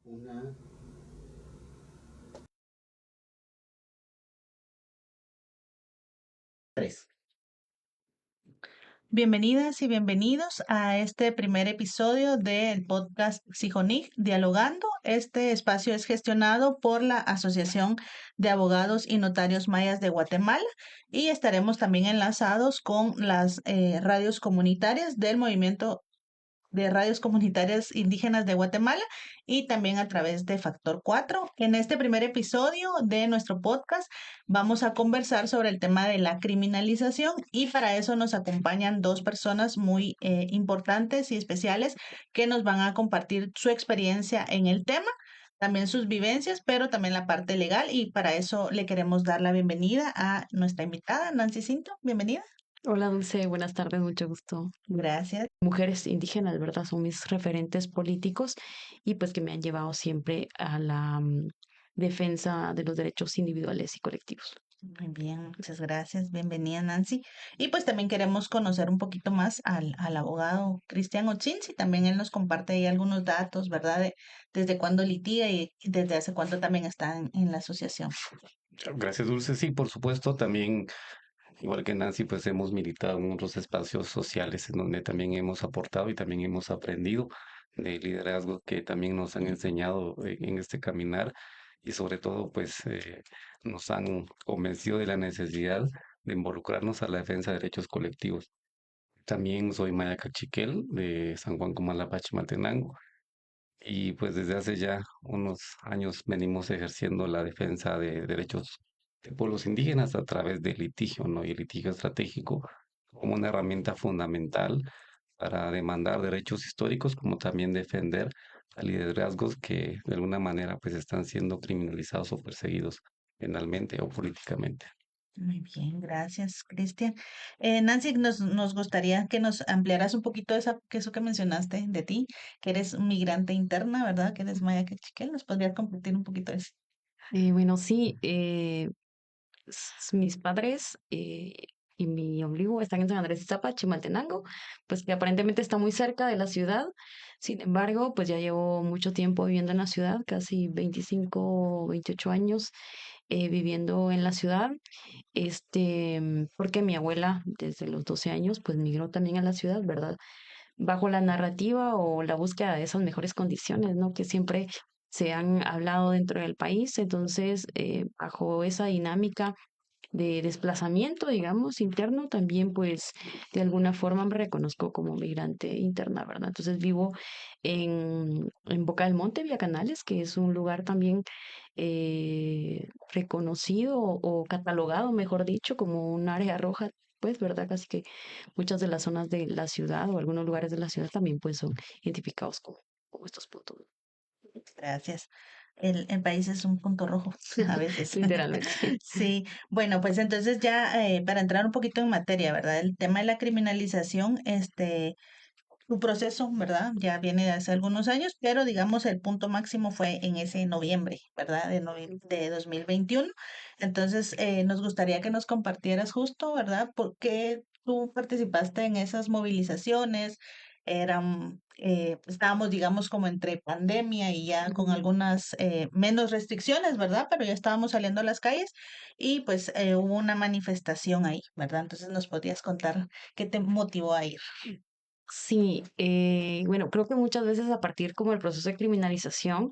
Una, tres. Bienvenidas y bienvenidos a este primer episodio del podcast Psijonig Dialogando. Este espacio es gestionado por la Asociación de Abogados y Notarios Mayas de Guatemala y estaremos también enlazados con las radios comunitarias del movimiento de radios comunitarias indígenas de Guatemala y también a través de Factor 4. En este primer episodio de nuestro podcast vamos a conversar sobre el tema de la criminalización y para eso nos acompañan dos personas muy importantes y especiales que nos van a compartir su experiencia en el tema, también sus vivencias, pero también la parte legal y para eso le queremos dar la bienvenida a nuestra invitada, Nancy Cinto. Bienvenida. Hola Dulce, buenas tardes, mucho gusto. Gracias. Mujeres indígenas, ¿verdad? Son mis referentes políticos y pues que me han llevado siempre a la defensa de los derechos individuales y colectivos. Muy bien, muchas gracias. Bienvenida, Nancy. Y pues también queremos conocer un poquito más al abogado Cristian Ochins y también él nos comparte ahí algunos datos, ¿verdad? De desde cuándo litiga y desde hace cuánto también está en la asociación. Gracias, Dulce. Sí, por supuesto, también, igual que Nancy, pues hemos militado en otros espacios sociales en donde también hemos aportado y también hemos aprendido de liderazgo que también nos han enseñado en este caminar y sobre todo, pues nos han convencido de la necesidad de involucrarnos a la defensa de derechos colectivos. También soy Maya Cachiquel de San Juan Comalapach, Matenango. Y pues desde hace ya unos años venimos ejerciendo la defensa de derechos de pueblos indígenas a través del litigio, ¿no? Y el litigio estratégico como una herramienta fundamental para demandar derechos históricos, como también defender a liderazgos que de alguna manera pues están siendo criminalizados o perseguidos penalmente o políticamente. Muy bien, gracias, Cristian. Nancy, nos gustaría que nos ampliaras un poquito que eso que mencionaste de ti, que eres migrante interna, ¿verdad? Que eres maya quechiquel. ¿Nos podrías compartir un poquito de eso? Bueno, sí, mis padres y mi ombligo están en San Andrés Iztapa, Chimaltenango, pues que aparentemente está muy cerca de la ciudad. Sin embargo, pues ya llevo mucho tiempo viviendo en la ciudad, casi 25 o 28 años viviendo en la ciudad. Porque mi abuela desde los 12 años pues migró también a la ciudad, ¿verdad? Bajo la narrativa o la búsqueda de esas mejores condiciones, ¿no? Que siempre se han hablado dentro del país. Entonces, bajo esa dinámica de desplazamiento, digamos, interno, también pues de alguna forma me reconozco como migrante interna, ¿verdad? Entonces vivo en Boca del Monte, Vía Canales, que es un lugar también reconocido o catalogado, mejor dicho, como un área roja. Pues, ¿verdad? Casi que muchas de las zonas de la ciudad o algunos lugares de la ciudad también pues son identificados como estos puntos. Gracias. El país es un punto rojo a veces. Literalmente. Sí, bueno, pues entonces ya para entrar un poquito en materia, ¿verdad? El tema de la criminalización, su proceso, ¿verdad? Ya viene de hace algunos años, pero digamos el punto máximo fue en ese noviembre, ¿verdad? De 2021. Entonces, nos gustaría que nos compartieras justo, ¿verdad? ¿Por qué tú participaste en esas movilizaciones? Estábamos, digamos, como entre pandemia y ya con algunas menos restricciones, ¿verdad? Pero ya estábamos saliendo a las calles y pues hubo una manifestación ahí, ¿verdad? Entonces, ¿nos podrías contar qué te motivó a ir? Sí, bueno, creo que muchas veces a partir como el proceso de criminalización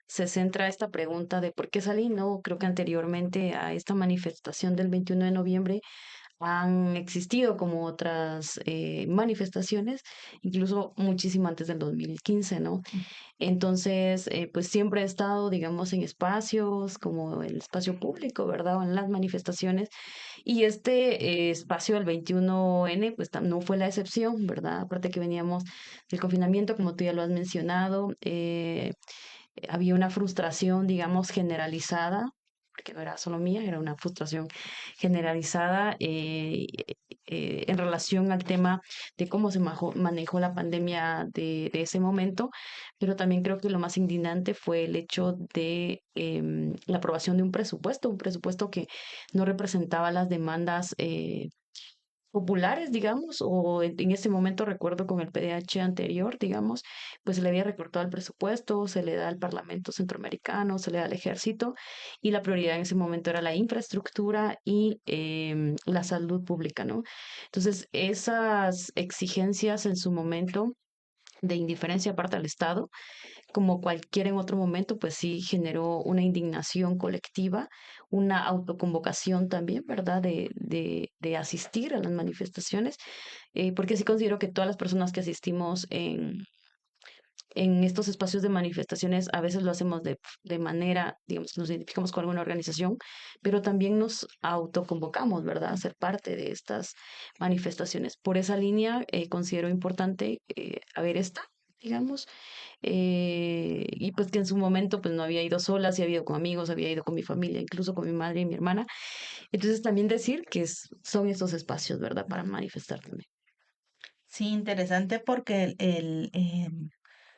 se centra esta pregunta de por qué salí, ¿no? Creo que anteriormente a esta manifestación del 21 de noviembre han existido como otras manifestaciones, incluso muchísimo antes del 2015, ¿no? Entonces, pues siempre he estado, digamos, en espacios como el espacio público, ¿verdad? O en las manifestaciones. Y este espacio del 21N, pues no fue la excepción, ¿verdad? Aparte que veníamos del confinamiento, como tú ya lo has mencionado, había una frustración, digamos, generalizada, porque no era solo mía, era una frustración generalizada en relación al tema de cómo se manejó la pandemia de ese momento, pero también creo que lo más indignante fue el hecho de la aprobación de un presupuesto que no representaba las demandas populares, digamos, o en ese momento recuerdo con el PDH anterior, digamos, pues se le había recortado el presupuesto, se le da al Parlamento Centroamericano, se le da al Ejército, y la prioridad en ese momento era la infraestructura y la salud pública, ¿no? Entonces, esas exigencias en su momento de indiferencia aparte al Estado, como cualquier en otro momento, pues sí generó una indignación colectiva, una autoconvocación también, ¿verdad? De asistir a las manifestaciones, porque sí considero que todas las personas que asistimos en estos espacios de manifestaciones, a veces lo hacemos de manera, digamos, nos identificamos con alguna organización, pero también nos autoconvocamos, ¿verdad? A ser parte de estas manifestaciones. Por esa línea, considero importante haber esta, digamos, y pues que en su momento pues no había ido sola, sí había ido con amigos, había ido con mi familia, incluso con mi madre y mi hermana. Entonces también decir que son estos espacios, ¿verdad? Para manifestar también. Sí, interesante porque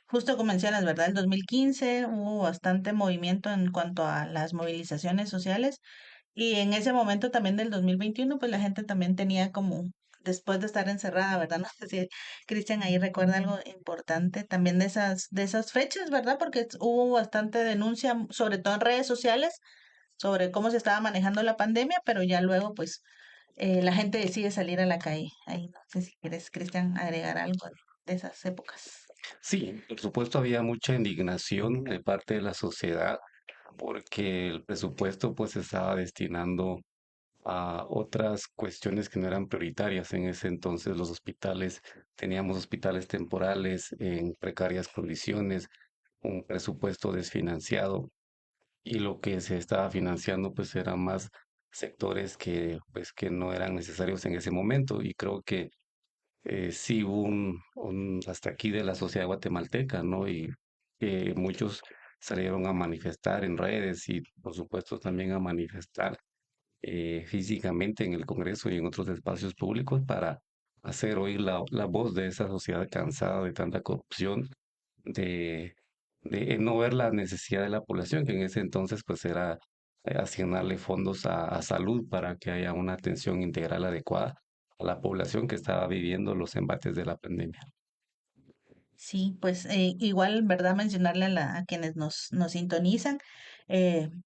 justo como mencionas, ¿verdad? El 2015 hubo bastante movimiento en cuanto a las movilizaciones sociales y en ese momento también del 2021, pues la gente también tenía como, después de estar encerrada, ¿verdad? No sé si Cristian ahí recuerda algo importante también de esas fechas, ¿verdad? Porque hubo bastante denuncia, sobre todo en redes sociales, sobre cómo se estaba manejando la pandemia, pero ya luego, pues, la gente decide salir a la calle. Ahí no sé si quieres, Cristian, agregar algo de esas épocas. Sí, por supuesto había mucha indignación de parte de la sociedad porque el presupuesto pues se estaba destinando a otras cuestiones que no eran prioritarias. En ese entonces los hospitales, teníamos hospitales temporales en precarias condiciones, un presupuesto desfinanciado y lo que se estaba financiando pues eran más sectores que pues que no eran necesarios en ese momento y creo que sí hubo un hasta aquí de la sociedad guatemalteca, ¿no? Y que muchos salieron a manifestar en redes y por supuesto también a manifestar físicamente en el Congreso y en otros espacios públicos para hacer oír la voz de esa sociedad cansada de tanta corrupción, de, de no ver la necesidad de la población, que en ese entonces pues era asignarle fondos a salud para que haya una atención integral adecuada a la población que estaba viviendo los embates de la pandemia. Sí, pues igual, ¿verdad? Mencionarle a quienes nos sintonizan,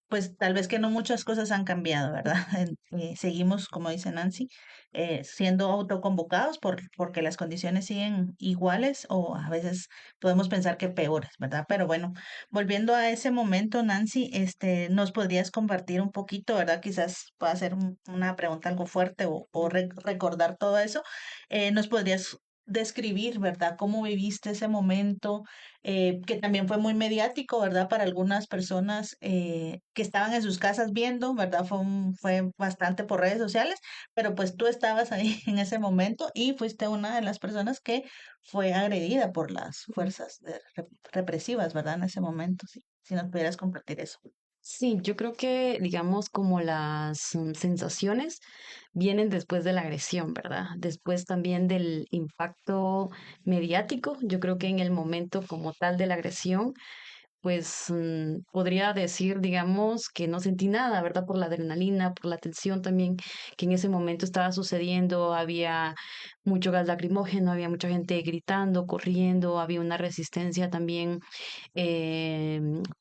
pues tal vez que no muchas cosas han cambiado, ¿verdad? Seguimos, como dice Nancy, siendo autoconvocados porque las condiciones siguen iguales o a veces podemos pensar que peores, ¿verdad? Pero bueno, volviendo a ese momento, Nancy, ¿nos podrías compartir un poquito, ¿verdad? Quizás pueda ser una pregunta algo fuerte o recordar todo eso. ¿Nos podrías describir, ¿verdad? ¿Cómo viviste ese momento? Que también fue muy mediático, ¿verdad? Para algunas personas que estaban en sus casas viendo, ¿verdad? Fue bastante por redes sociales, pero pues tú estabas ahí en ese momento y fuiste una de las personas que fue agredida por las fuerzas represivas, ¿verdad? En ese momento, sí. Si nos pudieras compartir eso. Sí, yo creo que, digamos, como las sensaciones vienen después de la agresión, ¿verdad? Después también del impacto mediático. Yo creo que en el momento como tal de la agresión, pues podría decir, digamos, que no sentí nada, ¿verdad? Por la adrenalina, por la tensión también que en ese momento estaba sucediendo. Había mucho gas lacrimógeno, había mucha gente gritando, corriendo, había una resistencia también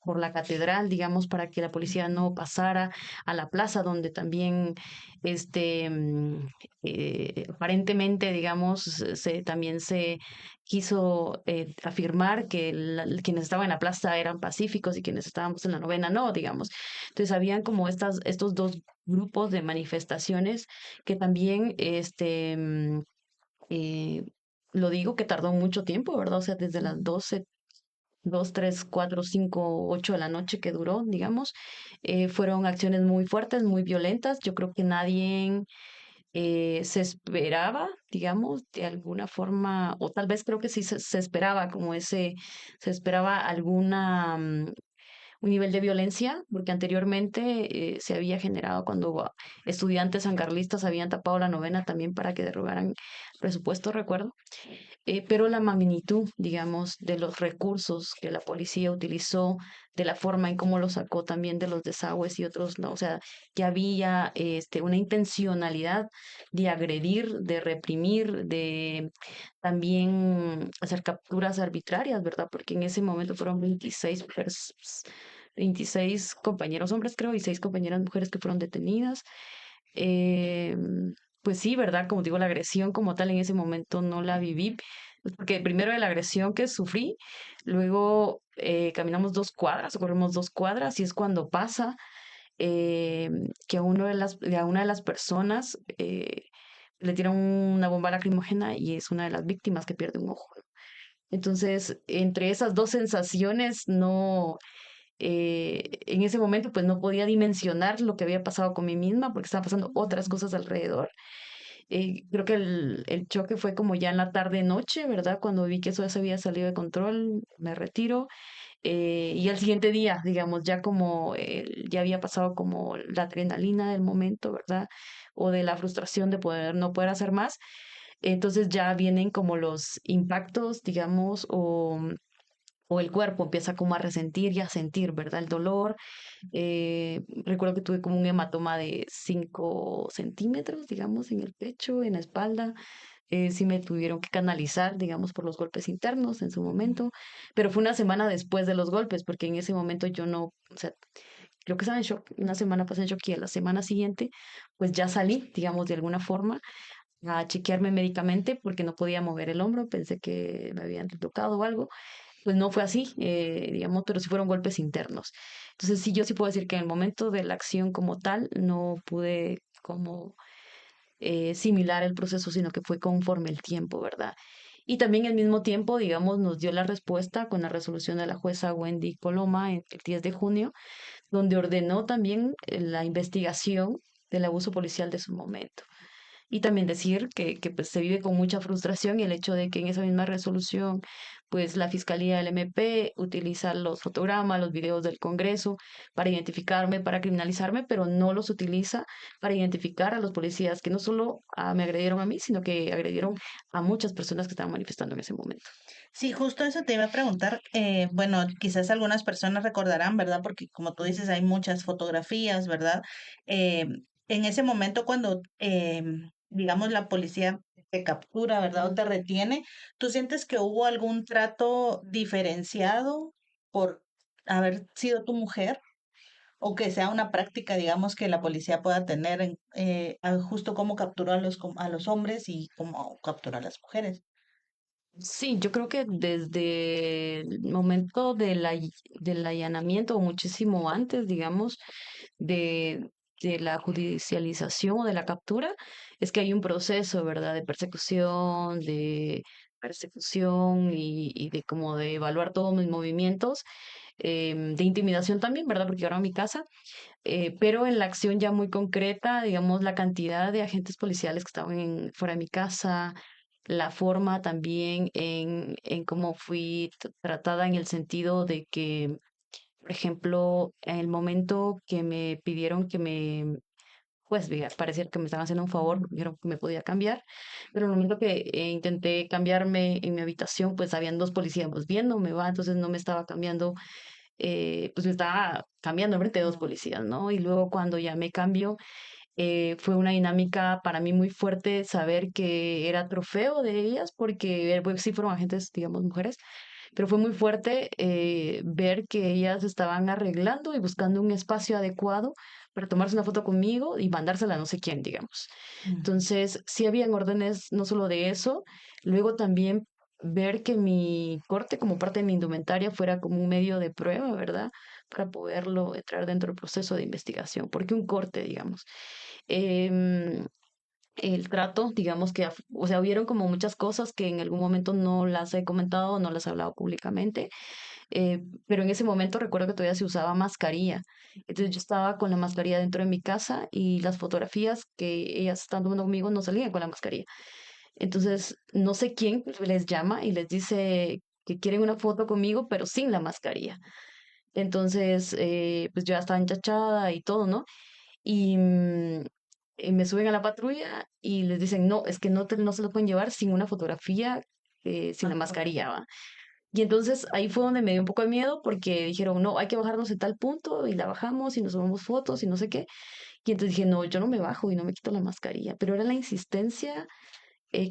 por la catedral, digamos, para que la policía no pasara a la plaza, donde también aparentemente, digamos, también se quiso afirmar que quienes estaban en la plaza eran pacíficos y quienes estábamos en la novena no, digamos. Entonces habían como estos dos grupos de manifestaciones que también eh, lo digo que tardó mucho tiempo, ¿verdad? O sea, desde las 12 2, 3, 4, 5, 8 de la noche que duró, digamos, fueron acciones muy fuertes, muy violentas. Yo creo que nadie se esperaba, digamos, de alguna forma, o tal vez creo que sí se esperaba como se esperaba alguna un nivel de violencia, porque anteriormente se había generado cuando estudiantes sancarlistas habían tapado la novena también para que derogaran presupuesto, recuerdo, pero la magnitud, digamos, de los recursos que la policía utilizó de la forma en cómo lo sacó también de los desagües y otros, ¿no? O sea, ya había una intencionalidad de agredir, de reprimir, de también hacer capturas arbitrarias, ¿verdad? Porque en ese momento fueron 26 compañeros hombres, creo, y 6 compañeras mujeres que fueron detenidas. Eh, pues sí, ¿verdad? Como digo, la agresión como tal en ese momento no la viví, porque primero de la agresión que sufrí, luego caminamos 2 cuadras, o corremos 2 cuadras, y es cuando pasa que a una de las personas le tiran una bomba lacrimógena y es una de las víctimas que pierde un ojo. Entonces, entre esas dos sensaciones, no, en ese momento, pues no podía dimensionar lo que había pasado con mí misma porque estaban pasando otras cosas alrededor. Creo que el choque fue como ya en la tarde-noche, ¿verdad? Cuando vi que eso ya se había salido de control, me retiro. Y al siguiente día, digamos, ya como ya había pasado como la adrenalina del momento, ¿verdad? O de la frustración de poder no poder hacer más. Entonces ya vienen como los impactos, digamos, o el cuerpo empieza como a resentir y a sentir, ¿verdad? El dolor. Recuerdo que tuve como un hematoma de 5 centímetros, digamos, en el pecho, en la espalda. Sí me tuvieron que canalizar, digamos, por los golpes internos en su momento, pero fue una semana después de los golpes, porque en ese momento yo no, o sea, creo que estaba en shock, una semana pasé en shock y a la semana siguiente, pues ya salí, digamos, de alguna forma a chequearme médicamente porque no podía mover el hombro, pensé que me habían tocado o algo, pues no fue así, digamos, pero sí fueron golpes internos. Entonces sí, yo sí puedo decir que en el momento de la acción como tal no pude como similar el proceso, sino que fue conforme el tiempo, ¿verdad? Y también al mismo tiempo, digamos, nos dio la respuesta con la resolución de la jueza Wendy Coloma el 10 de junio, donde ordenó también la investigación del abuso policial de su momento. Y también decir que pues, se vive con mucha frustración y el hecho de que en esa misma resolución, pues la Fiscalía del MP utiliza los fotogramas, los videos del Congreso para identificarme, para criminalizarme, pero no los utiliza para identificar a los policías que no solo me agredieron a mí, sino que agredieron a muchas personas que estaban manifestando en ese momento. Sí, justo eso te iba a preguntar. Bueno, quizás algunas personas recordarán, ¿verdad? Porque como tú dices, hay muchas fotografías, ¿verdad? Eh, en ese momento cuando, digamos, la policía te captura, ¿verdad? O te retiene, ¿tú sientes que hubo algún trato diferenciado por haber sido tu mujer? O que sea una práctica, digamos, que la policía pueda tener justo cómo capturó a los hombres y cómo capturó a las mujeres. Sí, yo creo que desde el momento del allanamiento, o muchísimo antes, digamos, de, de la judicialización o de la captura, es que hay un proceso, ¿verdad?, de persecución y de como de evaluar todos mis movimientos, de intimidación también, ¿verdad?, porque llegaron a mi casa, pero en la acción ya muy concreta, digamos, la cantidad de agentes policiales que estaban fuera de mi casa, la forma también en cómo fui tratada en el sentido de que, por ejemplo, en el momento que me pidieron que pues parecía que me estaban haciendo un favor, porque dijeron que me podía cambiar, pero en el momento que intenté cambiarme en mi habitación, pues habían 2 policías pues, viéndome, va, entonces no me estaba cambiando, pues me estaba cambiando enfrente de 2 policías, ¿no? Y luego cuando ya me cambio, fue una dinámica para mí muy fuerte saber que era trofeo de ellas, porque pues, sí fueron agentes, digamos, mujeres, pero fue muy fuerte ver que ellas estaban arreglando y buscando un espacio adecuado para tomarse una foto conmigo y mandársela a no sé quién, digamos. Entonces, sí habían órdenes no solo de eso, luego también ver que mi corte como parte de mi indumentaria fuera como un medio de prueba, ¿verdad? Para poderlo entrar dentro del proceso de investigación. ¿Por qué un corte, digamos? Em, el trato, digamos que, o sea, hubieron como muchas cosas que en algún momento no las he comentado, no las he hablado públicamente, pero en ese momento recuerdo que todavía se usaba mascarilla. Entonces yo estaba con la mascarilla dentro de mi casa y las fotografías que ellas están tomando conmigo no salían con la mascarilla. Entonces, no sé quién les llama y les dice que quieren una foto conmigo, pero sin la mascarilla. Entonces, pues yo ya estaba enchachada y todo, ¿no? Y me suben a la patrulla y les dicen, no, es que no se lo pueden llevar sin una fotografía, sin la mascarilla, ¿va? Y entonces ahí fue donde me dio un poco de miedo porque dijeron, no, hay que bajarnos en tal punto y la bajamos y nos tomamos fotos y no sé qué. Y entonces dije, no, yo no me bajo y no me quito la mascarilla. Pero era la insistencia,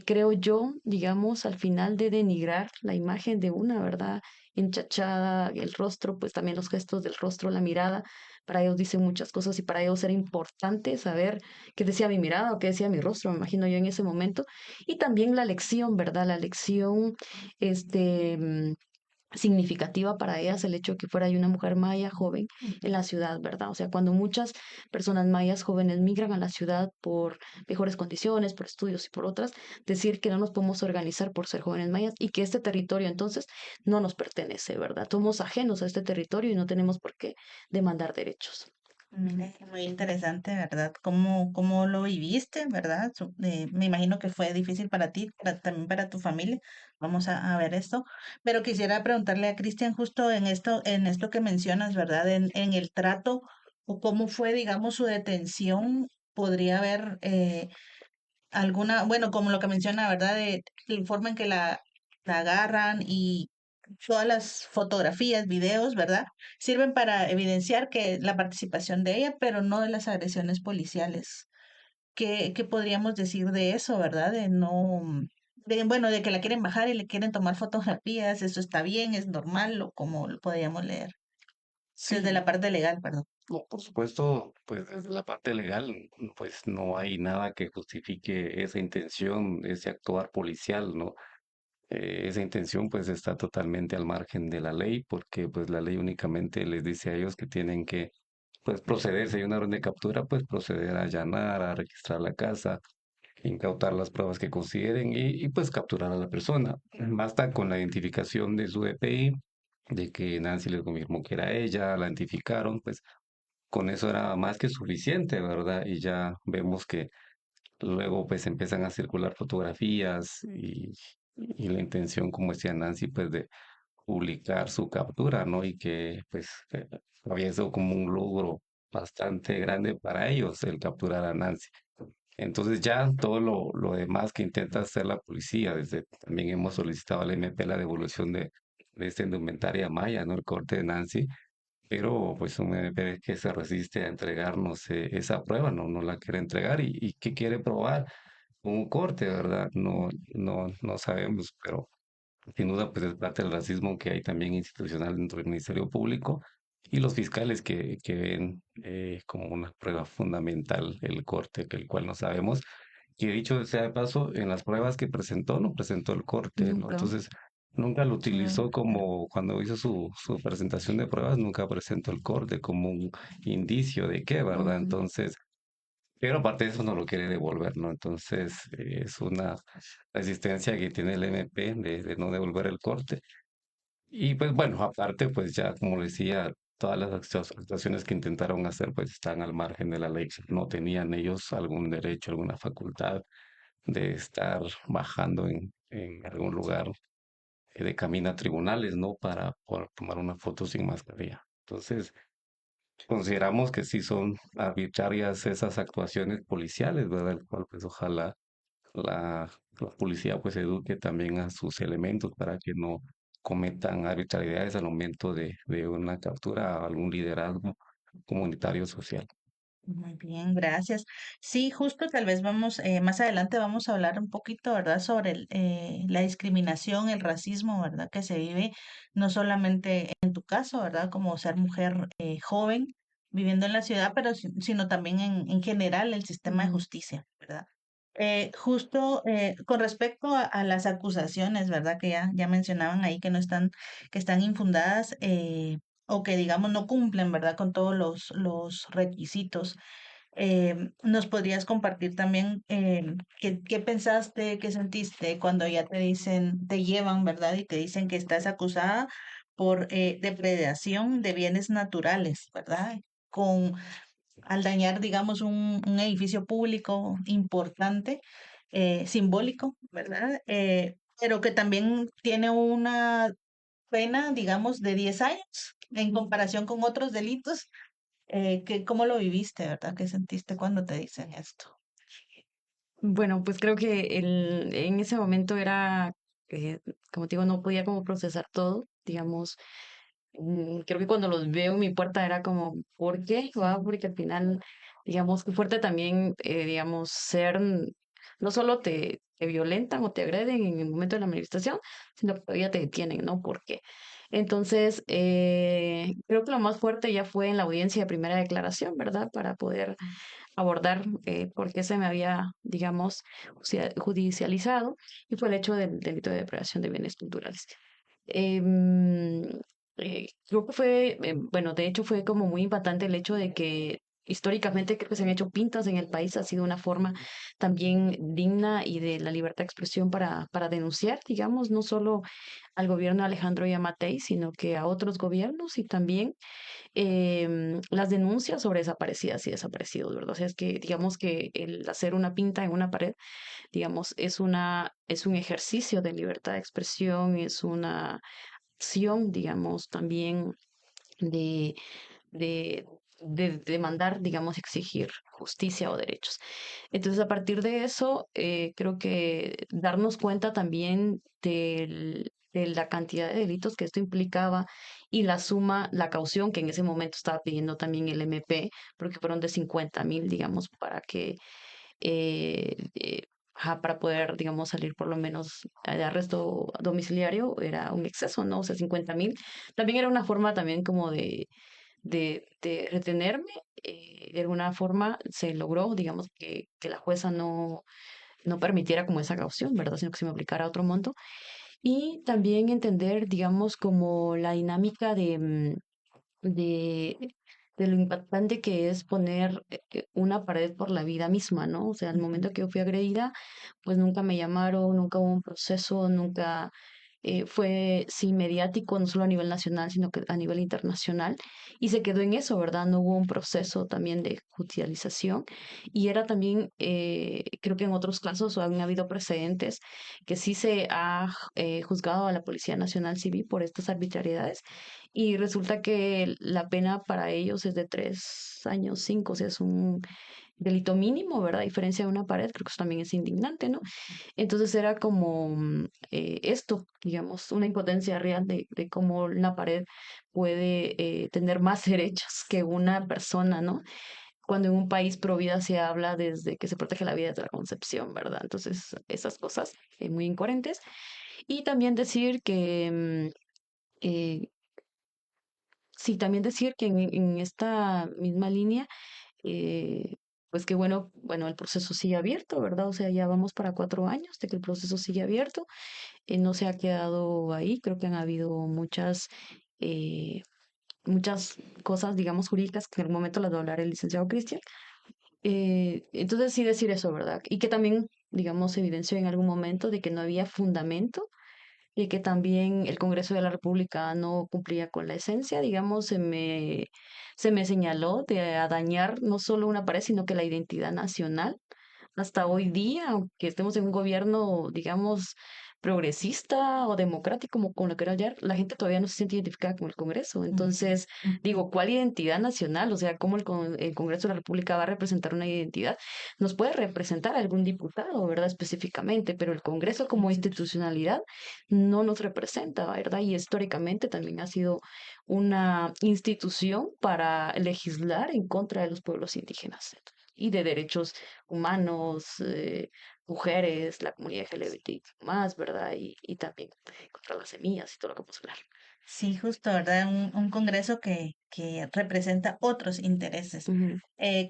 creo yo, digamos, al final de denigrar la imagen de una, ¿verdad? Enchachada, el rostro, pues también los gestos del rostro, la mirada. Para ellos dicen muchas cosas y para ellos era importante saber qué decía mi mirada o qué decía mi rostro, me imagino yo en ese momento. Y también la lección, ¿verdad? La lección, este, significativa para ellas el hecho de que fuera yo una mujer maya joven en la ciudad, ¿verdad? O sea, cuando muchas personas mayas jóvenes migran a la ciudad por mejores condiciones, por estudios y por otras, decir que no nos podemos organizar por ser jóvenes mayas y que este territorio entonces no nos pertenece, ¿verdad? Somos ajenos a este territorio y no tenemos por qué demandar derechos. Mira, muy interesante, ¿verdad? ¿Cómo lo viviste, ¿verdad? Me imagino que fue difícil para ti, también para tu familia. Vamos a ver esto. Pero quisiera preguntarle a Cristian justo en esto que mencionas, ¿verdad? En el trato o cómo fue, digamos, su detención. Podría haber alguna, bueno, como lo que menciona, ¿verdad? De la forma en que la agarran y todas las fotografías, videos, ¿verdad? Sirven para evidenciar que la participación de ella, pero no de las agresiones policiales. ¿Qué podríamos decir de eso, verdad? De no, bueno, de que la quieren bajar y le quieren tomar fotografías, eso está bien, es normal, o como lo podríamos leer. Desde la Sí, parte legal, perdón. no, por supuesto, pues desde la parte legal, pues no hay nada que justifique esa intención, ese actuar policial, ¿no? Esa intención pues está totalmente al margen de la ley, porque pues la ley únicamente les dice a ellos que tienen que pues proceder, si hay una orden de captura, pues proceder a allanar, a registrar la casa, incautar las pruebas que consideren y pues capturar a la persona. Basta con la identificación de su DPI, de que Nancy les confirmó que era ella, la identificaron, pues con eso era más que suficiente, ¿verdad? Y ya vemos que luego pues empiezan a circular fotografías y la intención, como decía Nancy, pues de publicar su captura, ¿no? Y que pues había sido como un logro bastante grande para ellos el capturar a Nancy. Entonces ya todo lo demás que intenta hacer la policía, desde también hemos solicitado al MP la devolución de esta indumentaria maya, ¿no? El corte de Nancy, pero pues un MP que se resiste a entregarnos esa prueba, no la quiere entregar y que quiere probar un corte, ¿verdad? No sabemos, pero sin duda pues es parte del racismo que hay también institucional dentro del Ministerio Público y los fiscales que ven como una prueba fundamental el corte, que el cual no sabemos. Y dicho sea de paso, en las pruebas que presentó, no presentó el corte, ¿no? Nunca. Entonces, nunca lo Mm, utilizó como cuando hizo su presentación de pruebas, nunca presentó el corte como un indicio de qué, ¿verdad? Ujú. Entonces, pero aparte de eso no lo quiere devolver, ¿no? Entonces, es una resistencia que tiene el MP de no devolver el corte. Y pues bueno, aparte, pues ya como decía, todas las actuaciones que intentaron hacer, pues están al margen de la ley. No tenían ellos algún derecho, alguna facultad de estar bajando en algún lugar de camino a tribunales, ¿no? Para poder tomar una foto sin mascarilla. Entonces, consideramos que sí son arbitrarias esas actuaciones policiales, ¿verdad? El cual, pues ojalá la policía pues eduque también a sus elementos para que no cometan arbitrariedades al momento de una captura a algún liderazgo comunitario social. Muy bien, gracias. Sí, justo tal vez vamos, más adelante vamos a hablar un poquito, ¿verdad?, sobre la discriminación, el racismo, ¿verdad?, que se vive no solamente en tu caso, ¿verdad?, como ser mujer joven viviendo en la ciudad, pero sino también en general el sistema de Ujú. justicia, ¿verdad? Justo con respecto a las acusaciones, ¿verdad?, que ya mencionaban ahí que no están, que están infundadas, o que digamos no cumplen, ¿verdad?, con todos los requisitos. ¿Nos podrías compartir también qué pensaste, qué sentiste cuando ya te dicen, te llevan, ¿verdad? Y te dicen que estás acusada por depredación de bienes naturales, ¿verdad? Con, al dañar, digamos, un edificio público importante, simbólico, ¿verdad? Pero que también tiene una pena, digamos, de 10 años en comparación con otros delitos. ¿Cómo lo viviste, verdad? ¿Qué sentiste cuando te dicen esto? Bueno, pues creo que en ese momento era eh, como te digo, no podía como procesar todo, digamos. Creo que cuando los veo en mi puerta era como, ¿por qué? ¿Va? Porque al final, digamos, qué fuerte también, digamos, no solo te violentan o te agreden en el momento de la manifestación, sino que todavía te detienen, ¿no? ¿Por qué? Entonces, creo que lo más fuerte ya fue en la audiencia de primera declaración, ¿verdad? Para poder abordar por qué se me había, digamos, judicializado, y fue el hecho del delito de depredación de bienes culturales. Em, Creo que fue, bueno, de hecho fue como muy impactante el hecho de que históricamente creo que se han hecho pintas en el país, ha sido una forma también digna y de la libertad de expresión para denunciar, digamos, no solo al gobierno de Alejandro Yamatei, sino que a otros gobiernos y también las denuncias sobre desaparecidas y desaparecidos, ¿verdad? O sea, es que digamos que el hacer una pinta en una pared, digamos, es un ejercicio de libertad de expresión, es una acción, digamos, también de, de, de demandar, digamos, exigir justicia o derechos. Entonces, a partir de eso, creo que darnos cuenta también de la cantidad de delitos que esto implicaba y la suma, la caución que en ese momento estaba pidiendo también el MP, porque fueron de 50.000, digamos, para que ajá, para poder, digamos, salir por lo menos de arresto domiciliario, era un exceso, ¿no? O sea, 50.000. También era una forma también como de retenerme. De alguna forma se logró, digamos, que la jueza no permitiera como esa caución, ¿verdad? Sino que se me aplicara otro monto. Y también entender, digamos, como la dinámica de, de lo impactante que es poner una pared por la vida misma, ¿no? O sea, al momento que yo fui agredida, pues nunca me llamaron, nunca hubo un proceso, nunca fue, sí, mediático, no solo a nivel nacional, sino que a nivel internacional, y se quedó en eso, ¿verdad? No hubo un proceso también de judicialización, y era también, creo que en otros casos han habido precedentes que sí se ha juzgado a la Policía Nacional Civil por estas arbitrariedades, y resulta que la pena para ellos es de 3 años, 5, o sea, es un delito mínimo, ¿verdad? A diferencia de una pared, creo que eso también es indignante, ¿no? Entonces era como esto, digamos, una impotencia real de cómo una pared puede tener más derechos que una persona, ¿no? Cuando en un país pro vida se habla desde que se protege la vida desde la concepción, ¿verdad? Entonces, esas cosas muy incoherentes. Y también decir que, sí, también decir que en esta misma línea, eh, pues que bueno, el proceso sigue abierto, ¿verdad? O sea, ya vamos para 4 años de que el proceso sigue abierto, no se ha quedado ahí, creo que han habido eh, muchas cosas, digamos, jurídicas que en algún momento las va a hablar el licenciado Cristian. Entonces sí decir eso, ¿verdad? Y que también, digamos, se evidenció en algún momento de que no había fundamento y que también el Congreso de la República no cumplía con la esencia, digamos, se me señaló de a dañar no solo una pared, sino que la identidad nacional. Hasta hoy día, aunque estemos en un gobierno, digamos, progresista o democrático, como lo quiera hallar, la gente todavía no se siente identificada con el Congreso. Entonces, digo, ¿cuál identidad nacional? O sea, ¿cómo el Congreso de la República va a representar una identidad? Nos puede representar algún diputado, ¿verdad? Específicamente, pero el Congreso como institucionalidad no nos representa, ¿verdad? Y históricamente también ha sido una institución para legislar en contra de los pueblos indígenas y de derechos humanos, mujeres, la comunidad LGBT más, ¿verdad? Y también contra las semillas y todo lo que podemos hablar. Sí, justo, ¿verdad? Un congreso que representa otros intereses. Ujú,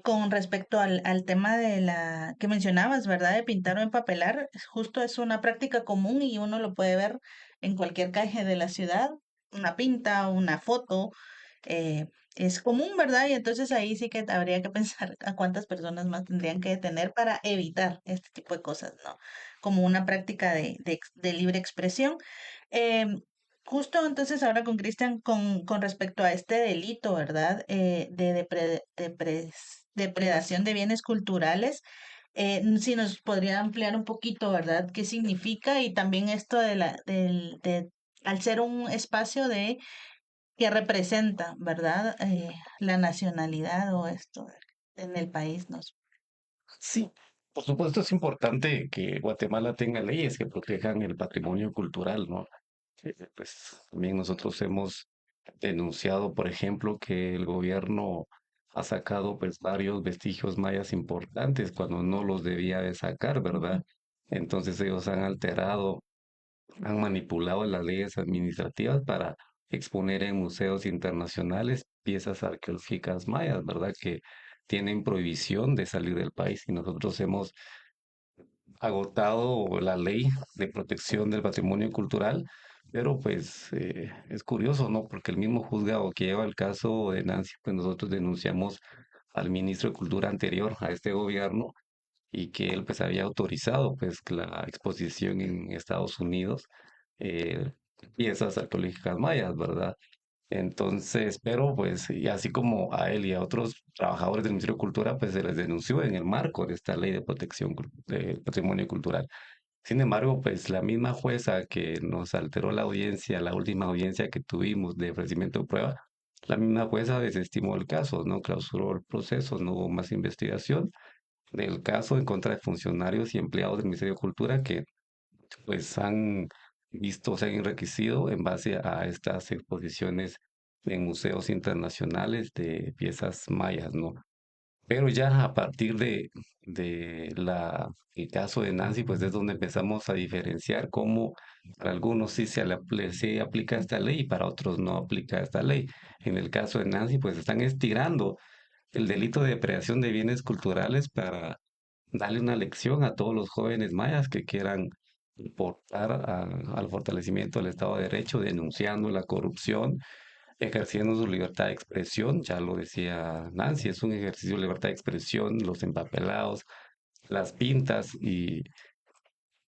Con respecto al tema de la que mencionabas, ¿verdad? De pintar o empapelar, justo es una práctica común y uno lo puede ver en cualquier calle de la ciudad, una pinta, una foto, eh, es común, ¿verdad? Y entonces ahí sí que habría que pensar a cuántas personas más tendrían que detener para evitar este tipo de cosas, ¿no? Como una práctica de libre expresión. Em, Justo entonces ahora con Cristian, con respecto a este delito, ¿verdad? De depredación de bienes culturales, si nos podría ampliar un poquito, ¿verdad? ¿Qué significa? Y también esto al ser un espacio que representa, ¿verdad? La nacionalidad o esto en el país, ¿nos? Sí, Por supuesto, es importante que Guatemala tenga leyes que protejan el patrimonio cultural, ¿no? Pues también nosotros hemos denunciado, por ejemplo, que el gobierno ha sacado pues varios vestigios mayas importantes cuando no los debía de sacar, ¿verdad? Entonces ellos han alterado, han manipulado las leyes administrativas para exponer en museos internacionales piezas arqueológicas mayas, ¿verdad? Que tienen prohibición de salir del país y nosotros hemos agotado la ley de protección del patrimonio cultural, pero pues es curioso, ¿no? Porque el mismo juzgado que lleva el caso de Nancy, pues nosotros denunciamos al ministro de Cultura anterior a este gobierno y que él pues había autorizado pues la exposición en Estados Unidos, eh, piezas arqueológicas mayas, ¿verdad? Entonces, pero pues, y así como a él y a otros trabajadores del Ministerio de Cultura, pues se les denunció en el marco de esta ley de protección del patrimonio cultural. Sin embargo, pues la misma jueza que nos alteró la audiencia, la última audiencia que tuvimos de ofrecimiento de prueba, la misma jueza desestimó el caso, no clausuró el proceso, no hubo más investigación del caso en contra de funcionarios y empleados del Ministerio de Cultura que pues han visto, se han enriquecido en base a estas exposiciones en museos internacionales de piezas mayas, ¿no? Pero ya a partir el caso de Nancy, pues es donde empezamos a diferenciar cómo para algunos sí aplica esta ley y para otros no aplica esta ley. En el caso de Nancy, pues están estirando el delito de depredación de bienes culturales para darle una lección a todos los jóvenes mayas que quieran aportar al fortalecimiento del Estado de Derecho, denunciando la corrupción, ejerciendo su libertad de expresión. Ya lo decía Nancy, es un ejercicio de libertad de expresión, los empapelados, las pintas y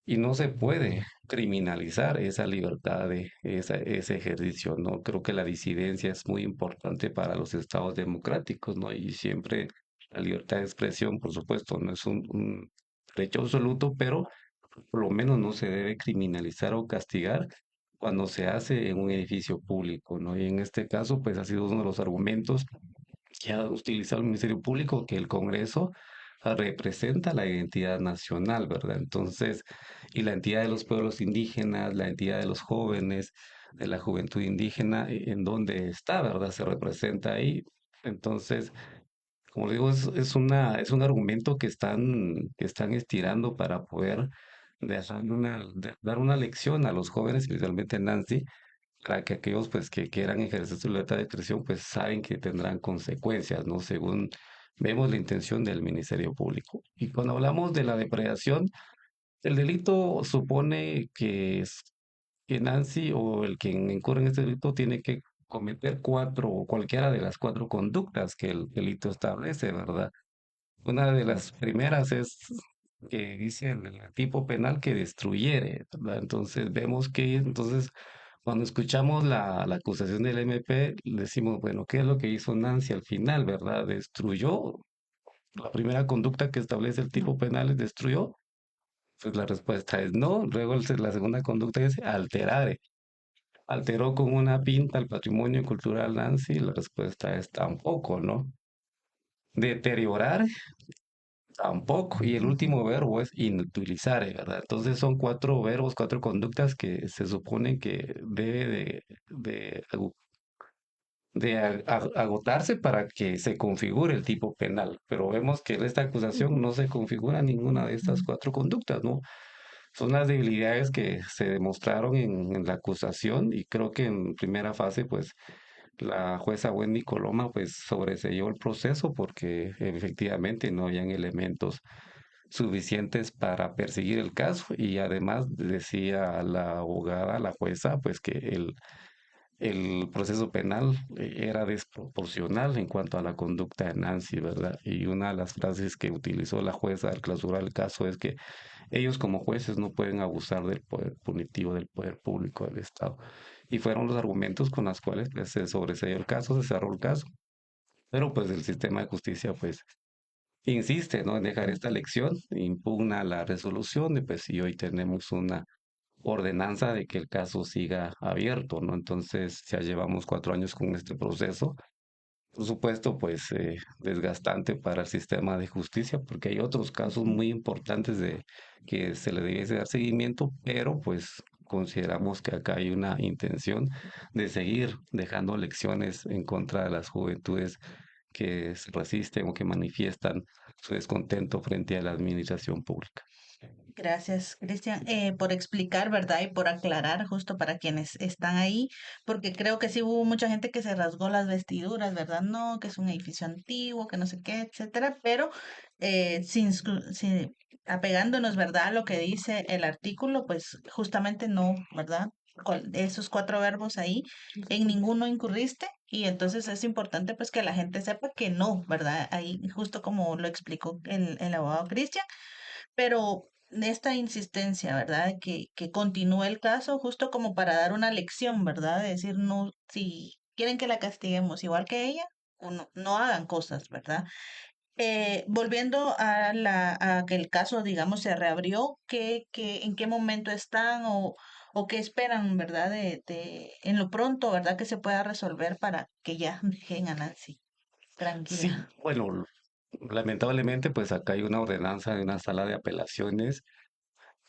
no se puede criminalizar esa libertad ese ejercicio, ¿no? Creo que la disidencia es muy importante para los estados democráticos, ¿no? Y siempre la libertad de expresión, por supuesto, no es un derecho absoluto, pero por lo menos no se debe criminalizar o castigar cuando se hace en un edificio público, ¿no? Y en este caso, pues ha sido uno de los argumentos que ha utilizado el Ministerio Público, que el Congreso representa la identidad nacional, ¿verdad? Entonces, y la entidad de los pueblos indígenas, la entidad de los jóvenes, de la juventud indígena, ¿en dónde está, verdad? Se representa ahí. Entonces, como le digo, es un argumento que están estirando para poder dar una lección a los jóvenes, especialmente Nancy, para que aquellos pues que quieran ejercer su libertad de expresión pues saben que tendrán consecuencias, ¿no? Según vemos la intención del Ministerio Público. Y cuando hablamos de la depredación, el delito supone que Nancy o el quien incurre en este delito tiene que cometer cuatro o cualquiera de las cuatro conductas que el delito establece, ¿verdad? Una de las primeras es que dice el tipo penal que destruyere, ¿verdad? Entonces vemos que entonces cuando escuchamos la acusación del MP, decimos, bueno, ¿qué es lo que hizo Nancy al final, verdad? Destruyó. La primera conducta que establece el tipo penal es destruyó. Pues la respuesta es no. Luego la segunda conducta es alterare. Alteró con una pinta el patrimonio cultural Nancy. La respuesta es tampoco, ¿no? Deteriorar. Tampoco. Y el último verbo es inutilizare, ¿verdad? Entonces son cuatro verbos, cuatro conductas que se supone que debe de agotarse para que se configure el tipo penal. Pero vemos que en esta acusación no se configura ninguna de estas cuatro conductas, ¿no? Son las debilidades que se demostraron en la acusación y creo que en primera fase, pues, la jueza Wendy Coloma, pues, sobreseyó el proceso porque efectivamente no habían elementos suficientes para perseguir el caso y además decía la abogada, la jueza, pues que el proceso penal era desproporcional en cuanto a la conducta de Nancy, ¿verdad? Y una de las frases que utilizó la jueza al clausurar el caso es que ellos como jueces no pueden abusar del poder punitivo del poder público del Estado. Y fueron los argumentos con los cuales pues, se sobreseyó el caso, se cerró el caso. Pero pues el sistema de justicia pues insiste, ¿no? En dejar esta elección, impugna la resolución y pues y hoy tenemos una ordenanza de que el caso siga abierto, ¿no? Entonces ya llevamos 4 años con este proceso por supuesto, pues desgastante para el sistema de justicia, porque hay otros casos muy importantes de que se le debiese dar seguimiento, pero pues consideramos que acá hay una intención de seguir dejando lecciones en contra de las juventudes que se resisten o que manifiestan su descontento frente a la administración pública. Gracias, Cristian, por explicar, ¿verdad? Y por aclarar justo para quienes están ahí, porque creo que sí hubo mucha gente que se rasgó las vestiduras, ¿verdad? No, que es un edificio antiguo, que no sé qué, etcétera, pero apegándonos, ¿verdad? A lo que dice el artículo, pues justamente no, ¿verdad? Con esos cuatro verbos ahí, en ninguno incurriste. Y entonces es importante pues que la gente sepa que no, ¿verdad? Ahí justo como lo explicó el abogado Cristian, pero esta insistencia, ¿verdad? De que continúe el caso justo como para dar una lección, ¿verdad? De decir, no, si quieren que la castiguemos igual que ella, o no, no hagan cosas, ¿verdad? Volviendo a que el caso, digamos, se reabrió, en qué momento están o qué esperan, ¿verdad? En lo pronto, ¿verdad? Que se pueda resolver para que ya dejen a Nancy tranquila. Sí, bueno, lamentablemente, pues acá hay una ordenanza de una sala de apelaciones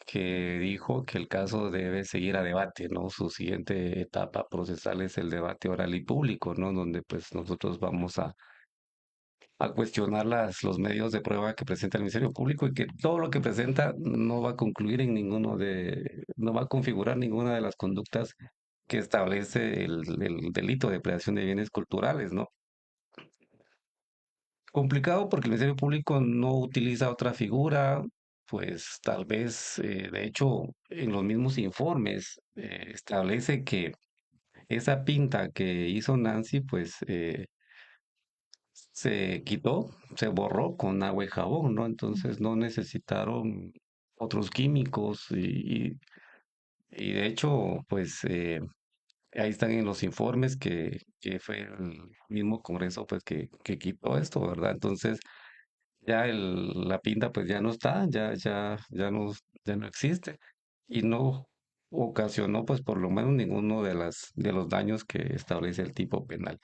que dijo que el caso debe seguir a debate, ¿no? Su siguiente etapa procesal es el debate oral y público, ¿no? Donde pues nosotros vamos a cuestionar los medios de prueba que presenta el Ministerio Público y que todo lo que presenta no va a concluir en no va a configurar ninguna de las conductas que establece el delito de depredación de bienes culturales, ¿no? Complicado porque el Ministerio Público no utiliza otra figura, pues tal vez, de hecho, en los mismos informes establece que esa pinta que hizo Nancy, pues se quitó, se borró con agua y jabón, ¿no? Entonces no necesitaron otros químicos y de hecho, pues ahí están en los informes que fue el mismo Congreso, pues que quitó esto, ¿verdad? Entonces ya la pinta pues ya no está, ya no existe y no ocasionó pues por lo menos ninguno de los daños que establece el tipo penal.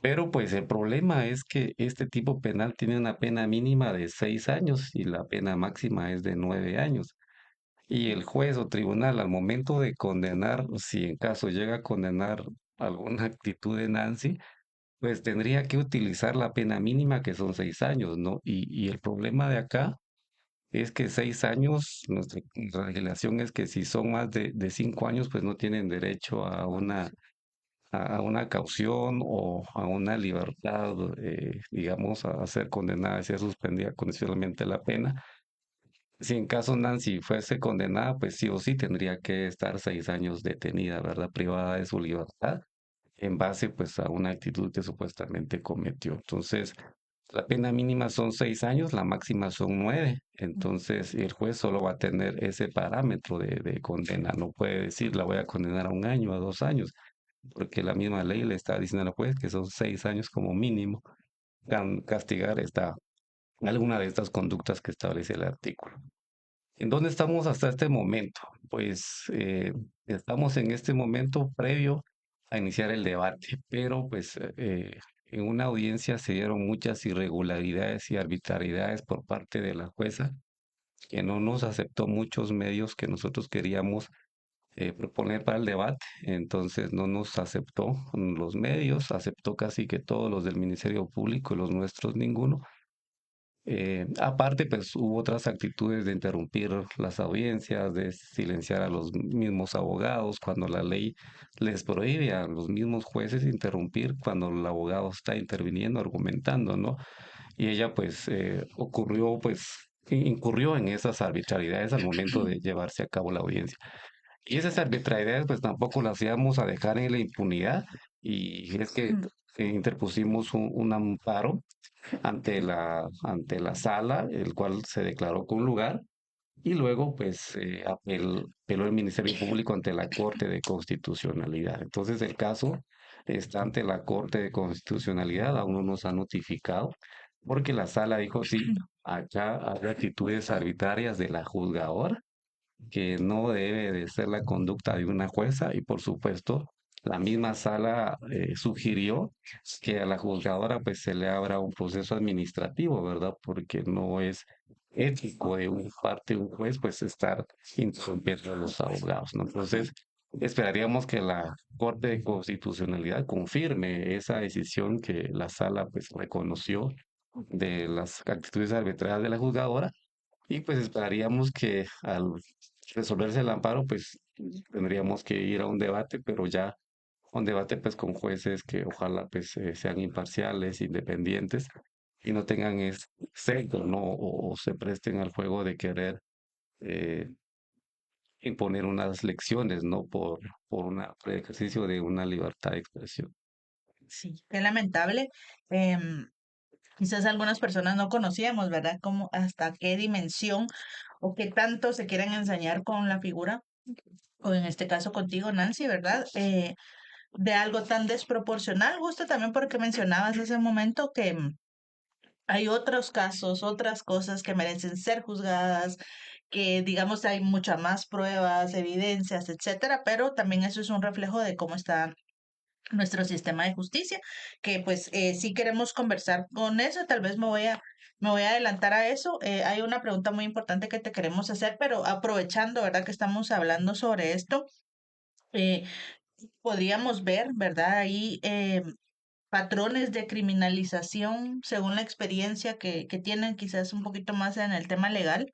Pero pues el problema es que este tipo penal tiene una pena mínima de 6 años y la pena máxima es de 9 años. Y el juez o tribunal al momento de condenar, si en caso llega a condenar alguna actitud de Nancy, pues tendría que utilizar la pena mínima que son 6 años, ¿no? Y el problema de acá es que 6 años, nuestra legislación es que si son más de 5 años, pues no tienen derecho a una caución o a una libertad, digamos, a ser condenada, a ser suspendida condicionalmente la pena. Si en caso Nancy fuese condenada, pues sí o sí tendría que estar 6 años detenida, ¿verdad? Privada de su libertad en base pues a una actitud que supuestamente cometió. Entonces, la pena mínima son 6 años, la máxima son 9. Entonces, el juez solo va a tener ese parámetro de condena. No puede decir la voy a condenar a 1 año, a 2 años, porque la misma ley le está diciendo al juez que son 6 años como mínimo castigar alguna de estas conductas que establece el artículo. ¿En dónde estamos hasta este momento? Pues estamos en este momento previo a iniciar el debate, pero pues en una audiencia se dieron muchas irregularidades y arbitrariedades por parte de la jueza, que no nos aceptó muchos medios que nosotros queríamos proponer para el debate, entonces no nos aceptó los medios, aceptó casi que todos los del Ministerio Público y los nuestros ninguno. Aparte, pues hubo otras actitudes de interrumpir las audiencias, de silenciar a los mismos abogados cuando la ley les prohíbe a los mismos jueces interrumpir cuando el abogado está interviniendo, argumentando, ¿no? Y ella pues incurrió en esas arbitrariedades al momento de llevarse a cabo la audiencia. Y esas arbitrariedades pues tampoco las íbamos a dejar en la impunidad y es que interpusimos un amparo ante la sala, el cual se declaró con lugar, y luego pues apeló el Ministerio Público ante la Corte de Constitucionalidad. Entonces el caso está ante la Corte de Constitucionalidad, aún no nos ha notificado, porque la sala dijo sí, acá hay actitudes arbitrarias de la juzgadora, que no debe de ser la conducta de una jueza, y por supuesto la misma sala sugirió que a la juzgadora pues se le abra un proceso administrativo, ¿verdad? Porque no es ético de un parte de un juez pues estar interrumpiendo a los abogados, ¿no? Entonces, esperaríamos que la Corte de Constitucionalidad confirme esa decisión que la sala pues reconoció de las actitudes arbitrarias de la juzgadora y pues esperaríamos que al resolverse el amparo pues tendríamos que ir a un debate, pero ya un debate pues con jueces que ojalá pues sean imparciales, independientes y no tengan sesgo, ¿no? O se presten al juego de querer eh, imponer unas lecciones, ¿no? Por el ejercicio de una libertad de expresión. Sí, qué lamentable. Em, Quizás algunas personas no conocíamos, ¿verdad? Como hasta qué dimensión o qué tanto se quieren ensañar con la figura, o en este caso contigo, Nancy, ¿verdad? De algo tan desproporcional, justo también porque mencionabas hace un momento que hay otros casos, otras cosas que merecen ser juzgadas, que digamos hay muchas más pruebas, evidencias, etcétera, pero también eso es un reflejo de cómo está nuestro sistema de justicia, que pues sí queremos conversar con eso, tal vez me voy a adelantar a eso. Hay una pregunta muy importante que te queremos hacer, pero aprovechando, ¿verdad? Que estamos hablando sobre esto, eh, podríamos ver, ¿verdad? Ahí patrones de criminalización según la experiencia que tienen quizás un poquito más en el tema legal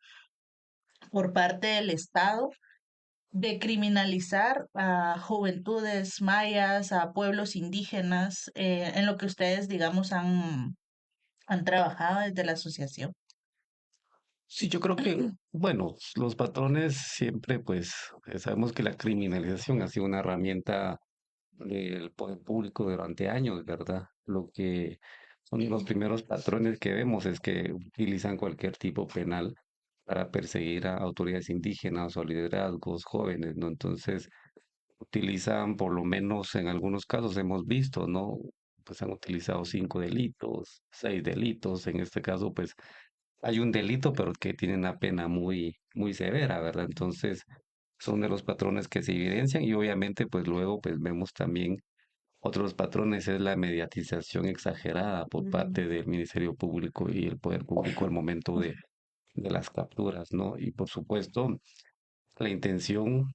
por parte del Estado de criminalizar a juventudes mayas, a pueblos indígenas, en lo que ustedes, digamos, han trabajado desde la asociación. Sí, yo creo que, bueno, los patrones siempre, pues, sabemos que la criminalización ha sido una herramienta del poder público durante años, ¿verdad? Lo que son los primeros patrones que vemos es que utilizan cualquier tipo penal para perseguir a autoridades indígenas o liderazgos jóvenes, ¿no? Entonces, utilizan, por lo menos en algunos casos hemos visto, ¿no? Pues han utilizado 5 delitos, 6 delitos, en este caso, pues hay un delito, pero que tiene una pena muy, muy severa, ¿verdad? Entonces, son de los patrones que se evidencian y obviamente, pues luego, pues vemos también otros patrones, es la mediatización exagerada por Ujú. parte del Ministerio Público y el Poder Público al momento de las capturas, ¿no? Y por supuesto, la intención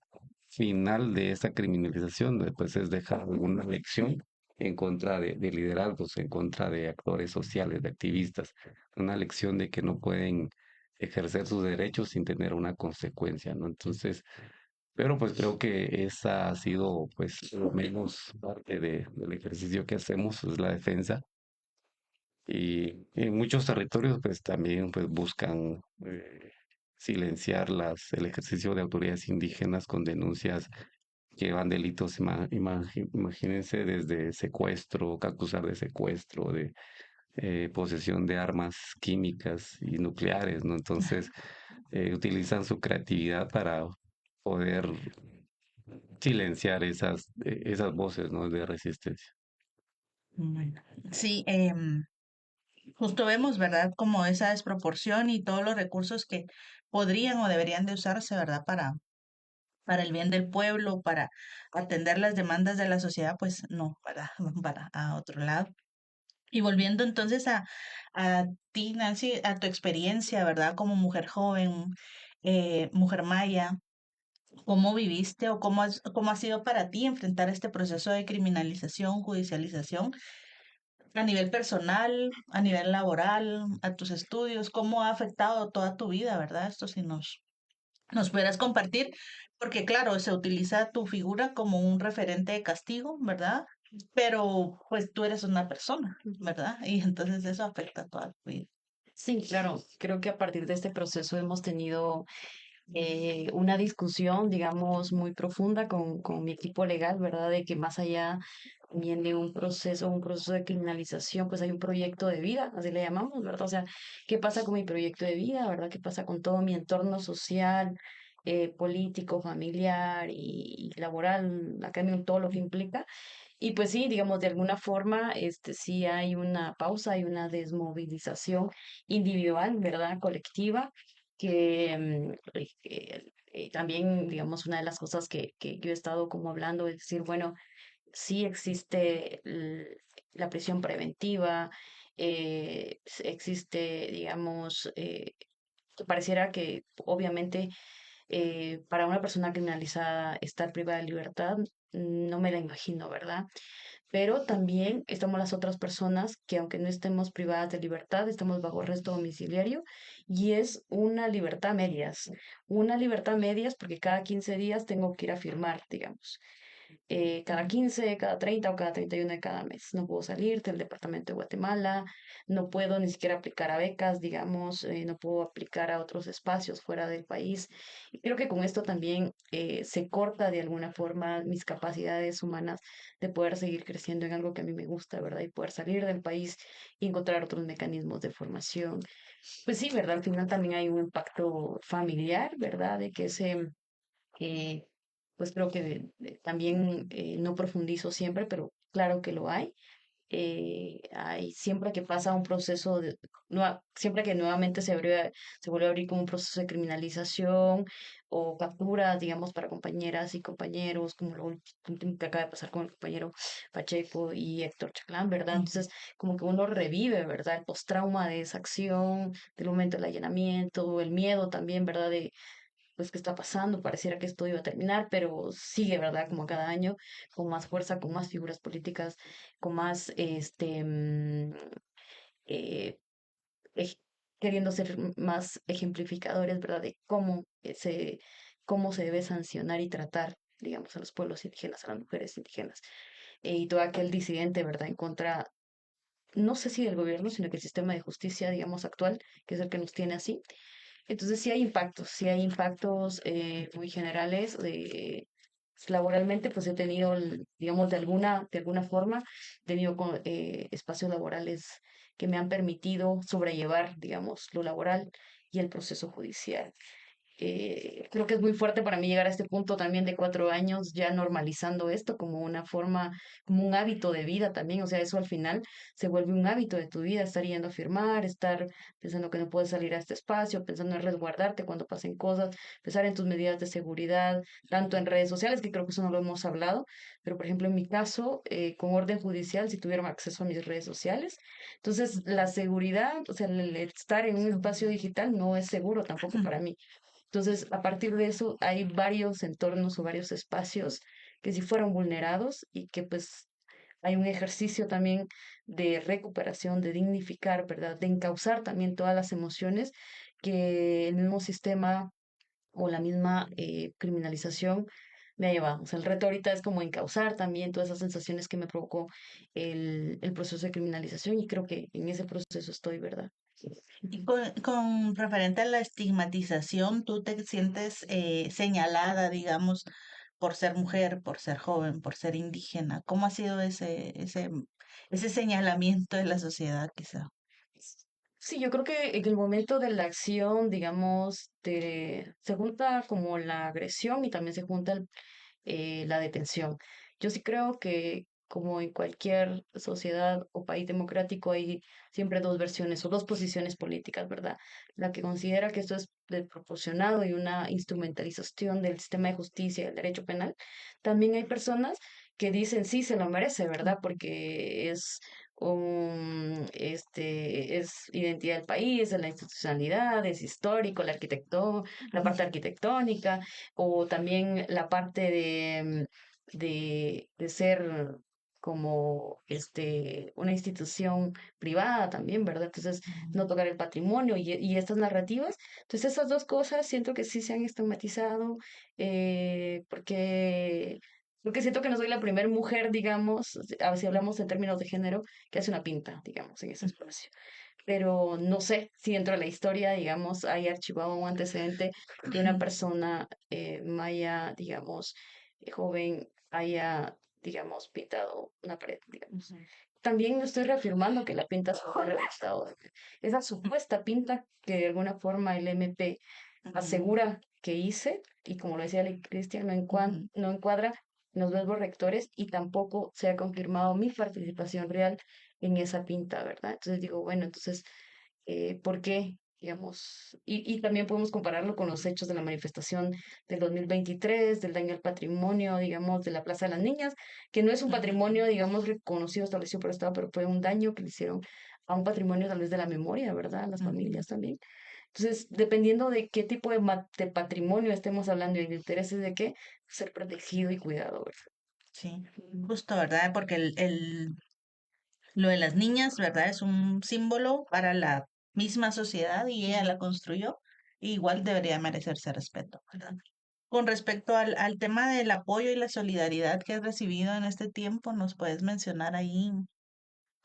final de esta criminalización, pues, es dejar alguna lección en contra de liderazgos, en contra de actores sociales, de activistas, una lección de que no pueden ejercer sus derechos sin tener una consecuencia, ¿no? Entonces, pero pues creo que esa ha sido, pues, lo menos parte del ejercicio que hacemos, es la defensa. Y en muchos territorios, pues también pues buscan silenciar el ejercicio de autoridades indígenas con denuncias que van delitos, imagínense, desde secuestro, acusar de secuestro, de posesión de armas químicas y nucleares, ¿no? Entonces, utilizan su creatividad para poder silenciar esas voces, ¿no? De resistencia. Bueno, sí, justo vemos, ¿verdad? Como esa desproporción y todos los recursos que podrían o deberían de usarse, ¿verdad? Para el bien del pueblo, para atender las demandas de la sociedad, pues no, para, para a otro lado. Y volviendo entonces a ti, Nancy, a tu experiencia, ¿verdad? Como mujer joven, mujer maya, ¿cómo viviste o cómo ha sido para ti enfrentar este proceso de criminalización, judicialización a nivel personal, a nivel laboral, a tus estudios? ¿Cómo ha afectado toda tu vida, ¿verdad? Esto si nos pudieras compartir, porque claro, se utiliza tu figura como un referente de castigo, ¿verdad? Pero pues tú eres una persona, ¿verdad? Y entonces eso afecta a toda tu vida. Sí, claro, creo que a partir de este proceso hemos tenido una discusión, digamos, muy profunda con mi equipo legal, ¿verdad? De que más allá también de un proceso de criminalización, pues hay un proyecto de vida, así le llamamos, ¿verdad? O sea, ¿qué pasa con mi proyecto de vida, ¿verdad? ¿Qué pasa con todo mi entorno social, político, familiar y laboral, académico, todo lo que implica? Y pues sí, digamos, de alguna forma, sí hay una pausa, hay una desmovilización individual, ¿verdad? Colectiva, que, también, digamos, una de las cosas que yo he estado como hablando es decir, bueno, sí existe la prisión preventiva, existe, digamos, que pareciera que obviamente para una persona criminalizada estar privada de libertad, no me la imagino, ¿verdad? Pero también estamos las otras personas que aunque no estemos privadas de libertad, estamos bajo arresto domiciliario y es una libertad a medias porque cada 15 días tengo que ir a firmar, digamos cada 15, cada 30 o cada 31 de cada mes. No puedo salir del departamento de Guatemala, no puedo ni siquiera aplicar a becas, digamos, no puedo aplicar a otros espacios fuera del país. Y creo que con esto también se corta de alguna forma mis capacidades humanas de poder seguir creciendo en algo que a mí me gusta, ¿verdad? Y poder salir del país y encontrar otros mecanismos de formación. Pues sí, ¿verdad? Al final también hay un impacto familiar, ¿verdad? De que ese eh, pues creo que también no profundizo siempre, pero claro que lo hay. Hay siempre que pasa un proceso siempre que nuevamente se vuelve a abrir como un proceso de criminalización o captura, digamos, para compañeras y compañeros, como lo último que acaba de pasar con el compañero Pacheco y Héctor Chaclán, ¿verdad? Ujú. Entonces, como que uno revive, ¿verdad? El postrauma de esa acción, del momento del allanamiento, el miedo también, ¿verdad? Pues qué está pasando, pareciera que esto iba a terminar, pero sigue, ¿verdad? Como cada año, con más fuerza, con más figuras políticas, con más, eh, ej- queriendo ser más ejemplificadores, ¿verdad? De cómo se debe sancionar y tratar, digamos, a los pueblos indígenas, a las mujeres indígenas, y todo aquel disidente, ¿verdad? En contra, no sé si del gobierno, sino que el sistema de justicia, digamos, actual, que es el que nos tiene así. Entonces sí hay impactos muy generales. Laboralmente, pues he tenido, digamos, de alguna forma, he tenido espacios laborales que me han permitido sobrellevar, digamos, lo laboral y el proceso judicial. Creo que es muy fuerte para mí llegar a este punto también de 4 años ya normalizando esto como una forma, como un hábito de vida también. O sea, eso al final se vuelve un hábito de tu vida, estar yendo a firmar, estar pensando que no puedes salir a este espacio, pensando en resguardarte cuando pasen cosas, pensar en tus medidas de seguridad, tanto en redes sociales, que creo que eso no lo hemos hablado, pero por ejemplo en mi caso, con orden judicial, si tuvieron acceso a mis redes sociales. Entonces, la seguridad, o sea, el estar en un espacio digital no es seguro tampoco para mí. Entonces, a partir de eso, hay varios entornos o varios espacios que sí fueron vulnerados y que pues hay un ejercicio también de recuperación, de dignificar, ¿verdad? De encauzar también todas las emociones que el mismo sistema o la misma criminalización me ha llevado. O sea, el reto ahorita es como encauzar también todas esas sensaciones que me provocó el proceso de criminalización y creo que en ese proceso estoy, ¿verdad? Y con referente a la estigmatización, ¿tú te sientes señalada, digamos, por ser mujer, por ser joven, por ser indígena? ¿Cómo ha sido ese señalamiento de la sociedad, quizá? Sí, yo creo que en el momento de la acción, digamos, se junta como la agresión y también se junta la detención. Yo sí creo que como en cualquier sociedad o país democrático hay siempre dos versiones o dos posiciones políticas, ¿verdad? La que considera que esto es desproporcionado y una instrumentalización del sistema de justicia y el derecho penal. También hay personas que dicen sí se lo merece, ¿verdad? Porque es identidad del país, es la institucionalidad, es histórico, la parte arquitectónica, o también la parte de ser como una institución privada también, ¿verdad? Entonces, no tocar el patrimonio y estas narrativas. Entonces, esas dos cosas siento que sí se han estigmatizado, porque siento que no soy la primera mujer, digamos, si hablamos en términos de género, que hace una pinta, digamos, en ese espacio. Pero no sé si dentro de la historia, digamos, hay archivado un antecedente de una persona maya, digamos, joven, haya, digamos, pintado una pared, digamos. También no estoy reafirmando que la pinta se haya realizado. Esa supuesta pinta que de alguna forma el MP Ujú, asegura que hice, y como lo decía Cristian, ujú. no encuadra en los verbos rectores y tampoco se ha confirmado mi participación real en esa pinta, ¿verdad? Entonces digo, bueno, entonces, ¿por qué? digamos, y también podemos compararlo con los hechos de la manifestación del 2023, del daño al patrimonio, digamos, de la Plaza de las Niñas, que no es un patrimonio, digamos, reconocido, establecido por el Estado, pero fue un daño que le hicieron a un patrimonio tal vez de la memoria, ¿verdad? A las Ujú. familias también. Entonces, dependiendo de qué tipo de patrimonio estemos hablando y de intereses de qué, ser protegido y cuidado, ¿verdad? Sí, justo, ¿verdad? Porque lo de las niñas, ¿verdad? Es un símbolo para la misma sociedad y ella la construyó. Y igual debería merecerse respeto, ¿verdad? Con respecto al tema del apoyo y la solidaridad que has recibido en este tiempo, ¿nos puedes mencionar ahí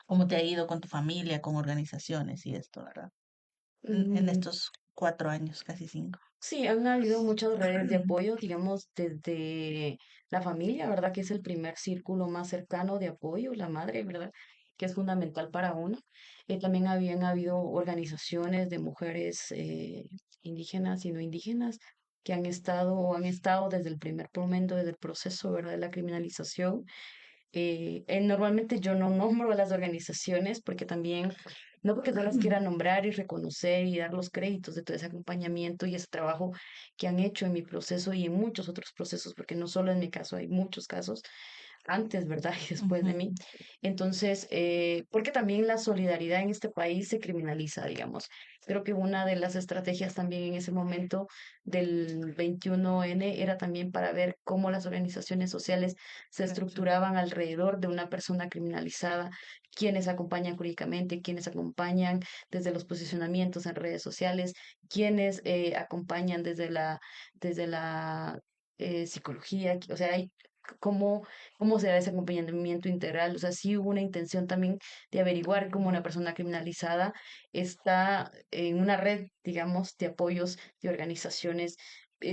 cómo te ha ido con tu familia, con organizaciones y esto, ¿verdad? En Mm, estos 4 años, casi 5. sí, han habido muchas redes de apoyo, digamos, desde la familia, ¿verdad? Que es el primer círculo más cercano de apoyo, la madre, ¿verdad? Que es fundamental para uno. También habían habido organizaciones de mujeres indígenas y no indígenas que han estado desde el primer momento, desde el proceso, ¿verdad? De la criminalización. Normalmente yo no nombro a las organizaciones porque también, no porque no las quiera nombrar y reconocer y dar los créditos de todo ese acompañamiento y ese trabajo que han hecho en mi proceso y en muchos otros procesos, porque no solo en mi caso, hay muchos casos antes, ¿verdad? Y después de mí. Entonces, porque también la solidaridad en este país se criminaliza, digamos. Creo que una de las estrategias también en ese momento del 21N era también para ver cómo las organizaciones sociales se estructuraban alrededor de una persona criminalizada, quienes acompañan jurídicamente, quienes acompañan desde los posicionamientos en redes sociales, quienes acompañan desde la psicología, o sea, hay cómo se da ese acompañamiento integral. O sea, sí hubo una intención también de averiguar cómo una persona criminalizada está en una red, digamos, de apoyos de organizaciones.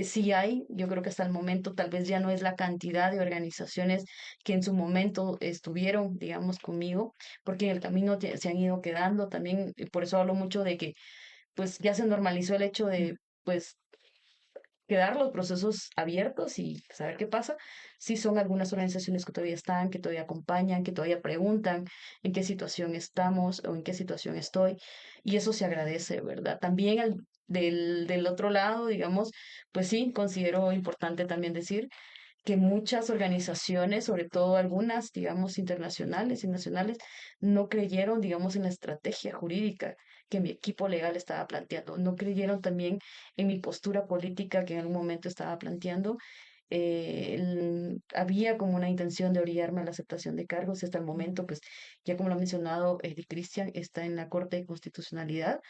Sí hay, yo creo que hasta el momento tal vez ya no es la cantidad de organizaciones que en su momento estuvieron, digamos, conmigo, porque en el camino se han ido quedando también, por eso hablo mucho de que pues ya se normalizó el hecho de pues quedar los procesos abiertos y saber qué pasa. Sí son algunas organizaciones que todavía están, que todavía acompañan, que todavía preguntan en qué situación estamos o en qué situación estoy, y eso se agradece, ¿verdad? También del otro lado, digamos, pues sí, considero importante también decir que muchas organizaciones, sobre todo algunas, digamos, internacionales y nacionales, no creyeron, digamos, en la estrategia jurídica que mi equipo legal estaba planteando, no creyeron también en mi postura política que en algún momento estaba planteando. Había como una intención de orillarme a la aceptación de cargos y hasta el momento, pues ya como lo ha mencionado Cristian, está en la Corte de Constitucionalidad.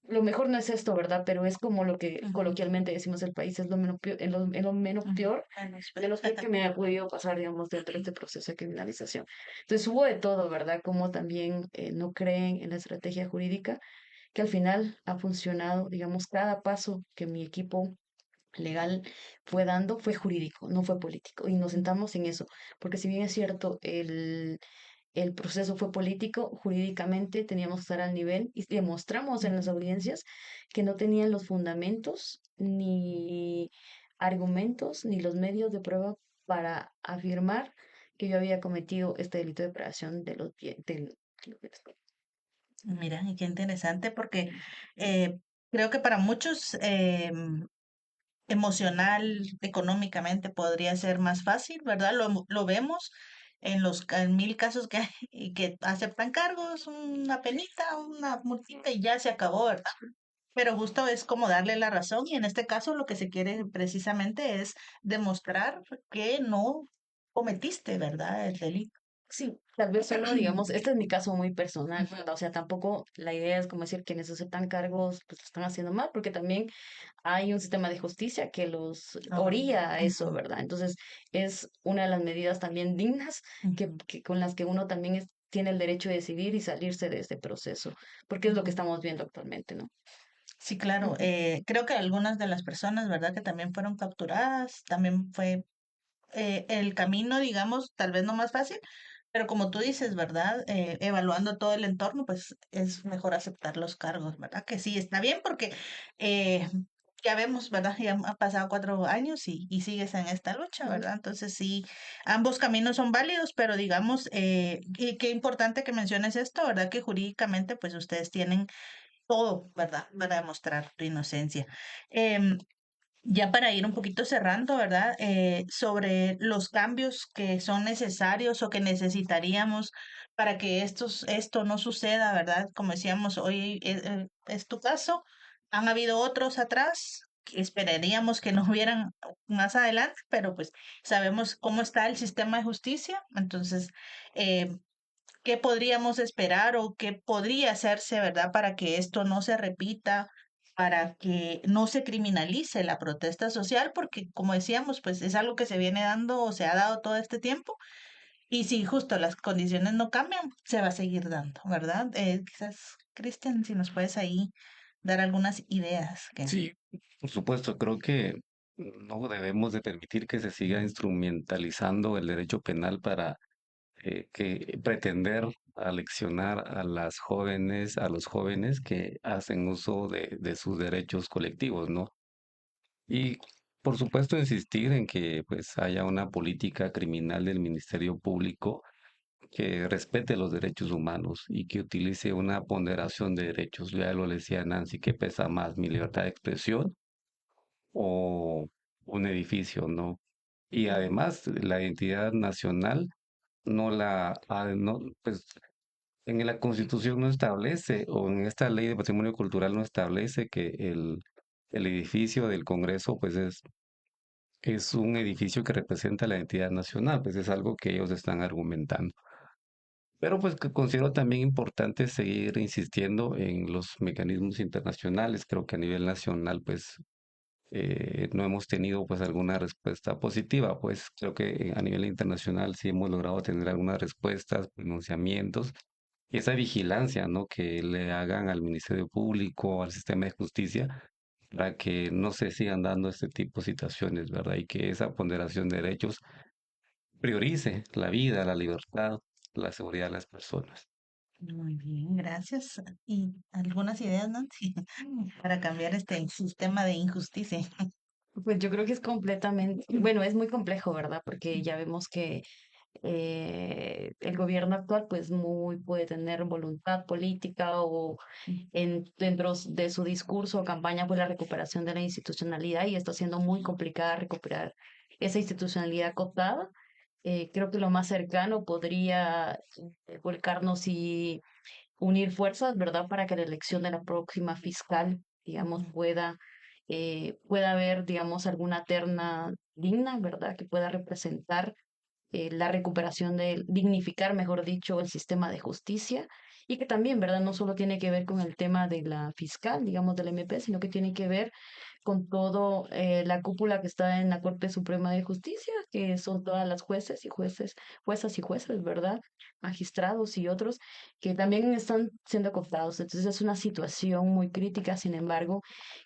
Lo mejor no es esto, ¿verdad? Pero es como lo que Ujú, coloquialmente decimos el país, es lo menos peor, en lo menos ujú. peor Bueno, de lo peor que me ha podido pasar, digamos, dentro de este proceso de criminalización. Entonces hubo de todo, ¿verdad? Como también no creen en la estrategia jurídica, que al final ha funcionado, digamos, cada paso que mi equipo legal fue dando fue jurídico, no fue político. Y nos sentamos en eso, porque si bien es cierto, el proceso fue político, jurídicamente teníamos que estar al nivel y demostramos en las audiencias que no tenían los fundamentos, ni argumentos, ni los medios de prueba para afirmar que yo había cometido este delito de depravación de los bienes. Mira, y qué interesante porque eh, creo que para muchos emocional, económicamente podría ser más fácil, ¿verdad? Lo vemos en en 1000 casos que hay y que aceptan cargos, una penita, una multita y ya se acabó, ¿verdad? Pero justo es como darle la razón y en este caso lo que se quiere precisamente es demostrar que no cometiste, ¿verdad? El delito. Sí, tal vez solo, digamos, este es mi caso muy personal, ¿verdad? O sea, tampoco la idea es como decir quienes aceptan cargos, pues lo están haciendo mal, porque también hay un sistema de justicia que los orilla a eso, Ujú, ¿verdad? Entonces, es una de las medidas también dignas ujú, con las que uno también tiene el derecho de decidir y salirse de este proceso, porque es lo que ujú. estamos viendo actualmente, ¿no? Sí, claro. Creo que algunas de las personas, ¿verdad? Que también fueron capturadas, también fue el camino, digamos, tal vez no más fácil, pero como tú dices, ¿verdad? Evaluando todo el entorno, pues es mejor aceptar los cargos, ¿verdad? Que sí, está bien porque eh, ya vemos, ¿verdad? Ya han pasado 4 años y sigues en esta lucha, Ujú. ¿verdad? Entonces sí, ambos caminos son válidos, pero digamos, y qué importante que menciones esto, ¿verdad? Que jurídicamente, pues ustedes tienen todo, ¿verdad? Para demostrar tu inocencia. Em, ya para ir un poquito cerrando, ¿verdad? Sobre los cambios que son necesarios o que necesitaríamos para que esto no suceda, ¿verdad? Como decíamos, hoy es tu caso, han habido otros atrás, que esperaríamos que no hubieran más adelante, pero pues sabemos cómo está el sistema de justicia, entonces, eh, ¿qué podríamos esperar o qué podría hacerse, verdad, para que esto no se repita, para que no se criminalice la protesta social? Porque, como decíamos, pues es algo que se viene dando o se ha dado todo este tiempo. Y si justo las condiciones no cambian, se va a seguir dando, ¿verdad? Quizás, Cristian, si nos puedes ahí dar algunas ideas. Que... Sí, por supuesto, creo que no debemos de permitir que se siga instrumentalizando el derecho penal para que pretender aleccionar a las jóvenes, a los jóvenes que hacen uso de sus derechos colectivos, ¿no? Y por supuesto insistir en que pues haya una política criminal del Ministerio Público que respete los derechos humanos y que utilice una ponderación de derechos. Ya lo decía Nancy, que pesa más mi libertad de expresión o un edificio, ¿no? Y además la identidad nacional no, pues en la Constitución no establece, o en esta ley de patrimonio cultural no establece que el edificio del Congreso, pues es un edificio que representa la identidad nacional, pues es algo que ellos están argumentando. Pero pues que considero también importante seguir insistiendo en los mecanismos internacionales. Creo que a nivel nacional, pues no hemos tenido pues alguna respuesta positiva. Pues creo que a nivel internacional sí hemos logrado tener algunas respuestas, pronunciamientos y esa vigilancia, ¿no? Que le hagan al Ministerio Público, al sistema de justicia, para que no se sigan dando este tipo de situaciones, ¿verdad? Y que esa ponderación de derechos priorice la vida, la libertad, la seguridad de las personas. Muy bien, gracias. ¿Y algunas ideas, Nancy, para cambiar este sistema de injusticia? Pues yo creo que es completamente, bueno, es muy complejo, ¿verdad? Porque ya vemos que el gobierno actual pues muy puede tener voluntad política o dentro de su discurso o campaña por la recuperación de la institucionalidad y está siendo muy complicada recuperar esa institucionalidad cooptada. Creo que lo más cercano podría volcarnos y unir fuerzas, ¿verdad? Para que la elección de la próxima fiscal, digamos, pueda haber, digamos, alguna terna digna, ¿verdad? Que pueda representar la recuperación de, dignificar, mejor dicho, el sistema de justicia y que también, ¿verdad? No solo tiene que ver con el tema de la fiscal, digamos, del MP, sino que tiene que ver con todo la cúpula que está en la Corte Suprema de Justicia, que son todas las jueces y jueces, juezas y jueces, ¿verdad? Magistrados y otros que también están siendo cooptados. Entonces es una situación muy crítica, sin embargo,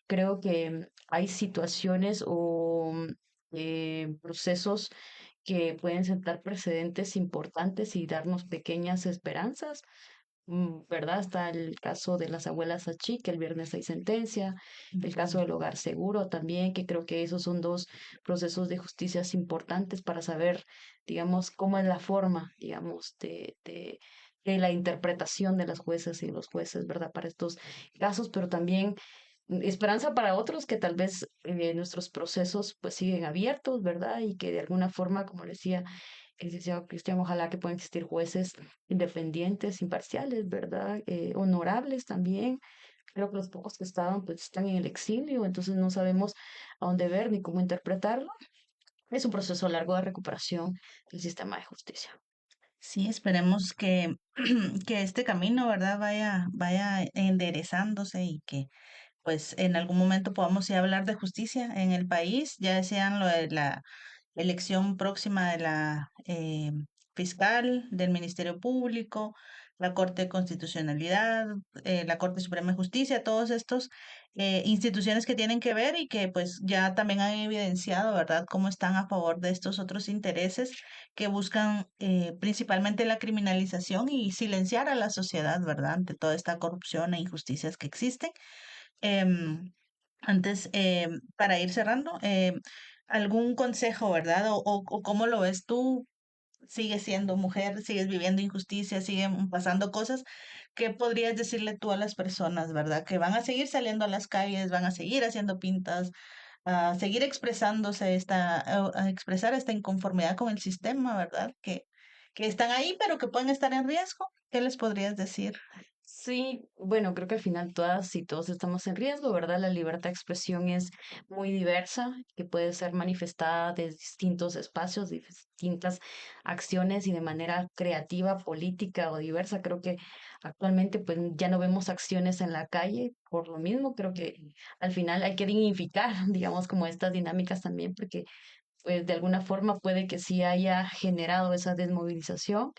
creo que hay situaciones o procesos que pueden sentar precedentes importantes y darnos pequeñas esperanzas. ¿Verdad? Está el caso de las abuelas Achi, que el viernes hay sentencia, el caso del hogar seguro también, que creo que esos son dos procesos de justicia importantes para saber, digamos, cómo es la forma, digamos, de la interpretación de las jueces y los jueces, ¿verdad? Para estos casos, pero también esperanza para otros que tal vez nuestros procesos pues siguen abiertos, ¿verdad? Y que de alguna forma, como decía el licenciado Cristian, ojalá que puedan existir jueces independientes, imparciales, ¿verdad? Honorables también. Creo que los pocos que estaban pues están en el exilio, entonces no sabemos a dónde ver ni cómo interpretarlo. Es un proceso largo de recuperación del sistema de justicia. Sí, esperemos que, que este camino, ¿verdad? Vaya enderezándose y que pues en algún momento podamos ya hablar de justicia en el país, ya sean lo de la elección próxima de la fiscal, del Ministerio Público, la Corte de Constitucionalidad, la Corte Suprema de Justicia, todos estos instituciones que tienen que ver y que pues ya también han evidenciado, ¿verdad?, cómo están a favor de estos otros intereses que buscan principalmente la criminalización y silenciar a la sociedad, ¿verdad?, ante toda esta corrupción e injusticias que existen. Em, antes, para ir cerrando, algún consejo, ¿verdad? O cómo lo ves tú sigues siendo mujer, sigues viviendo injusticias, siguen pasando cosas. ¿Qué podrías decirle tú a las personas, verdad? Que van a seguir saliendo a las calles, van a seguir haciendo pintas, a seguir expresándose a expresar esta inconformidad con el sistema, ¿verdad? Que están ahí, pero que pueden estar en riesgo. ¿Qué les podrías decir? Sí, bueno, creo que al final todas y todos estamos en riesgo, ¿verdad? La libertad de expresión es muy diversa, que puede ser manifestada de distintos espacios, distintas acciones y de manera creativa, política o diversa. Creo que actualmente pues ya no vemos acciones en la calle, por lo mismo creo que al final hay que dignificar, digamos, como estas dinámicas también, porque pues de alguna forma puede que sí haya generado esa desmovilización.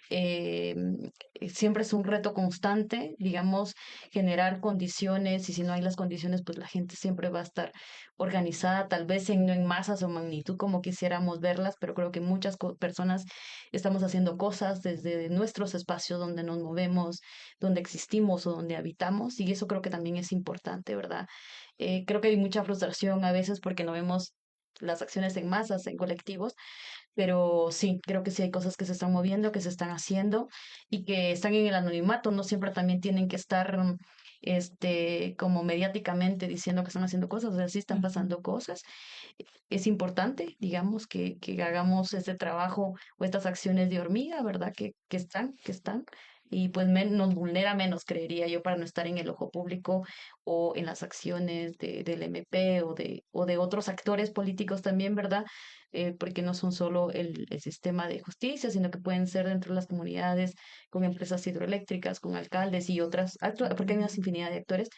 eh, Siempre es un reto constante, digamos, generar condiciones, y si no hay las condiciones, pues la gente siempre va a estar organizada, tal vez no en masas o magnitud como quisiéramos verlas, pero creo que muchas personas estamos haciendo cosas desde nuestros espacios donde nos movemos, donde existimos o donde habitamos, y eso creo que también es importante, ¿verdad? Creo que hay mucha frustración a veces porque no vemos las acciones en masas, en colectivos, pero sí, creo que sí hay cosas que se están moviendo, que se están haciendo y que están en el anonimato, no siempre también tienen que estar como mediáticamente diciendo que están haciendo cosas, o sea, sí están Ujú. pasando cosas. Es importante, digamos, que hagamos este trabajo o estas acciones de hormiga, ¿verdad? Que están. Y pues nos vulnera menos, creería yo, para no estar en el ojo público o en las acciones del MP o de otros actores políticos también, ¿verdad? Porque no son solo el sistema de justicia, sino que pueden ser dentro de las comunidades, con empresas hidroeléctricas, con alcaldes y otras, porque hay una infinidad de actores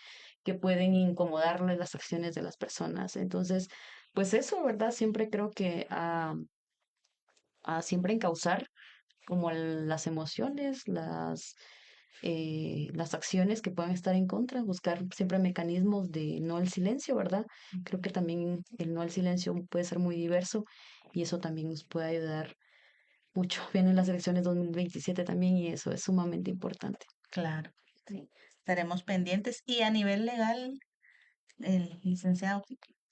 que pueden incomodarle las acciones de las personas. Entonces, pues eso, ¿verdad? Siempre creo que a siempre encauzar como las emociones, las acciones que puedan estar en contra, buscar siempre mecanismos de no al silencio, ¿verdad? Creo que también el no al silencio puede ser muy diverso y eso también nos puede ayudar mucho. Vienen las elecciones 2027 también y eso es sumamente importante. Claro, sí. Estaremos pendientes. Y a nivel legal, el licenciado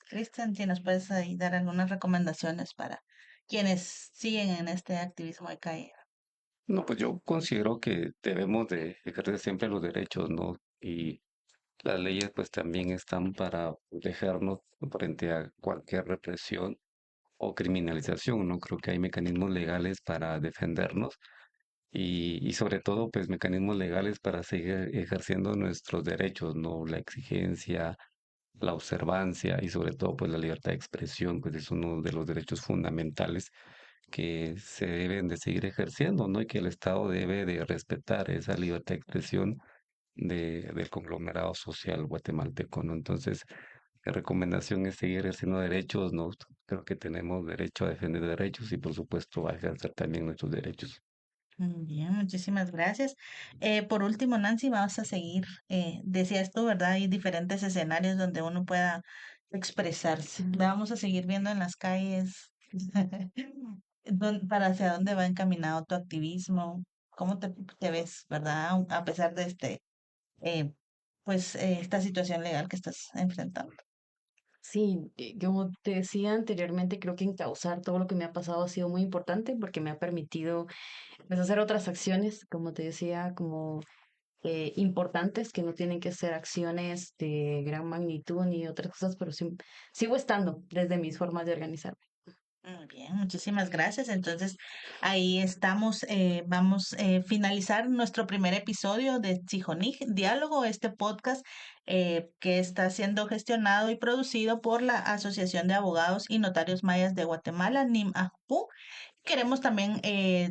Cristian, si nos puedes ahí dar algunas recomendaciones para quienes siguen en este activismo de calle. No, pues yo considero que debemos de ejercer siempre los derechos, ¿no? Y las leyes pues también están para protegernos frente a cualquier represión o criminalización, ¿no? Creo que hay mecanismos legales para defendernos y sobre todo pues mecanismos legales para seguir ejerciendo nuestros derechos, ¿no? La exigencia, la observancia y sobre todo pues la libertad de expresión, pues es uno de los derechos fundamentales que se deben de seguir ejerciendo, ¿no? Y que el Estado debe de respetar esa libertad de expresión del conglomerado social guatemalteco, ¿no? Entonces, mi recomendación es seguir ejerciendo derechos, ¿no? Creo que tenemos derecho a defender derechos y por supuesto a ejercer también nuestros derechos. Muy bien, muchísimas gracias. Por último, Nancy, vamos a seguir, decías tú, ¿verdad? Hay diferentes escenarios donde uno pueda expresarse. Vamos a seguir viendo en las calles para hacia dónde va encaminado tu activismo, cómo te ves, ¿verdad? A pesar de eh, esta situación legal que estás enfrentando. Sí, como te decía anteriormente, creo que encauzar todo lo que me ha pasado ha sido muy importante porque me ha permitido pues, hacer otras acciones, como te decía, como importantes, que no tienen que ser acciones de gran magnitud ni otras cosas, pero sigo estando desde mis formas de organizarme. Muy bien, muchísimas gracias. Entonces, ahí estamos, vamos a finalizar nuestro primer episodio de Tsijonig Diálogo, este podcast que está siendo gestionado y producido por la Asociación de Abogados y Notarios Mayas de Guatemala, NIMAJPU. Queremos también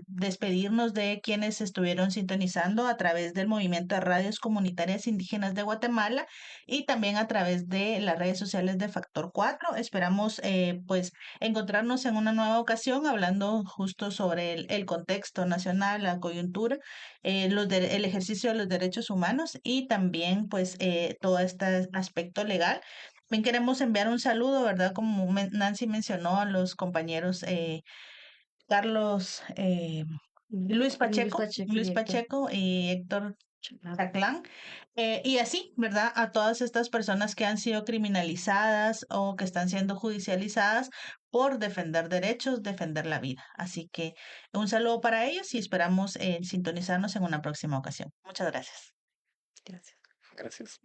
despedirnos de quienes estuvieron sintonizando a través del movimiento de radios comunitarias indígenas de Guatemala y también a través de las redes sociales de Factor 4. Esperamos encontrarnos en una nueva ocasión hablando justo sobre el contexto nacional, la coyuntura, el ejercicio de los derechos humanos y también todo este aspecto legal. También queremos enviar un saludo, ¿verdad? Como Nancy mencionó a los compañeros Carlos, Luis Pacheco y Luis Héctor. Pacheco y Héctor Chaclán, y así, ¿verdad? A todas estas personas que han sido criminalizadas o que están siendo judicializadas por defender derechos, defender la vida. Así que un saludo para ellos y esperamos sintonizarnos en una próxima ocasión. Muchas gracias. Gracias. Gracias.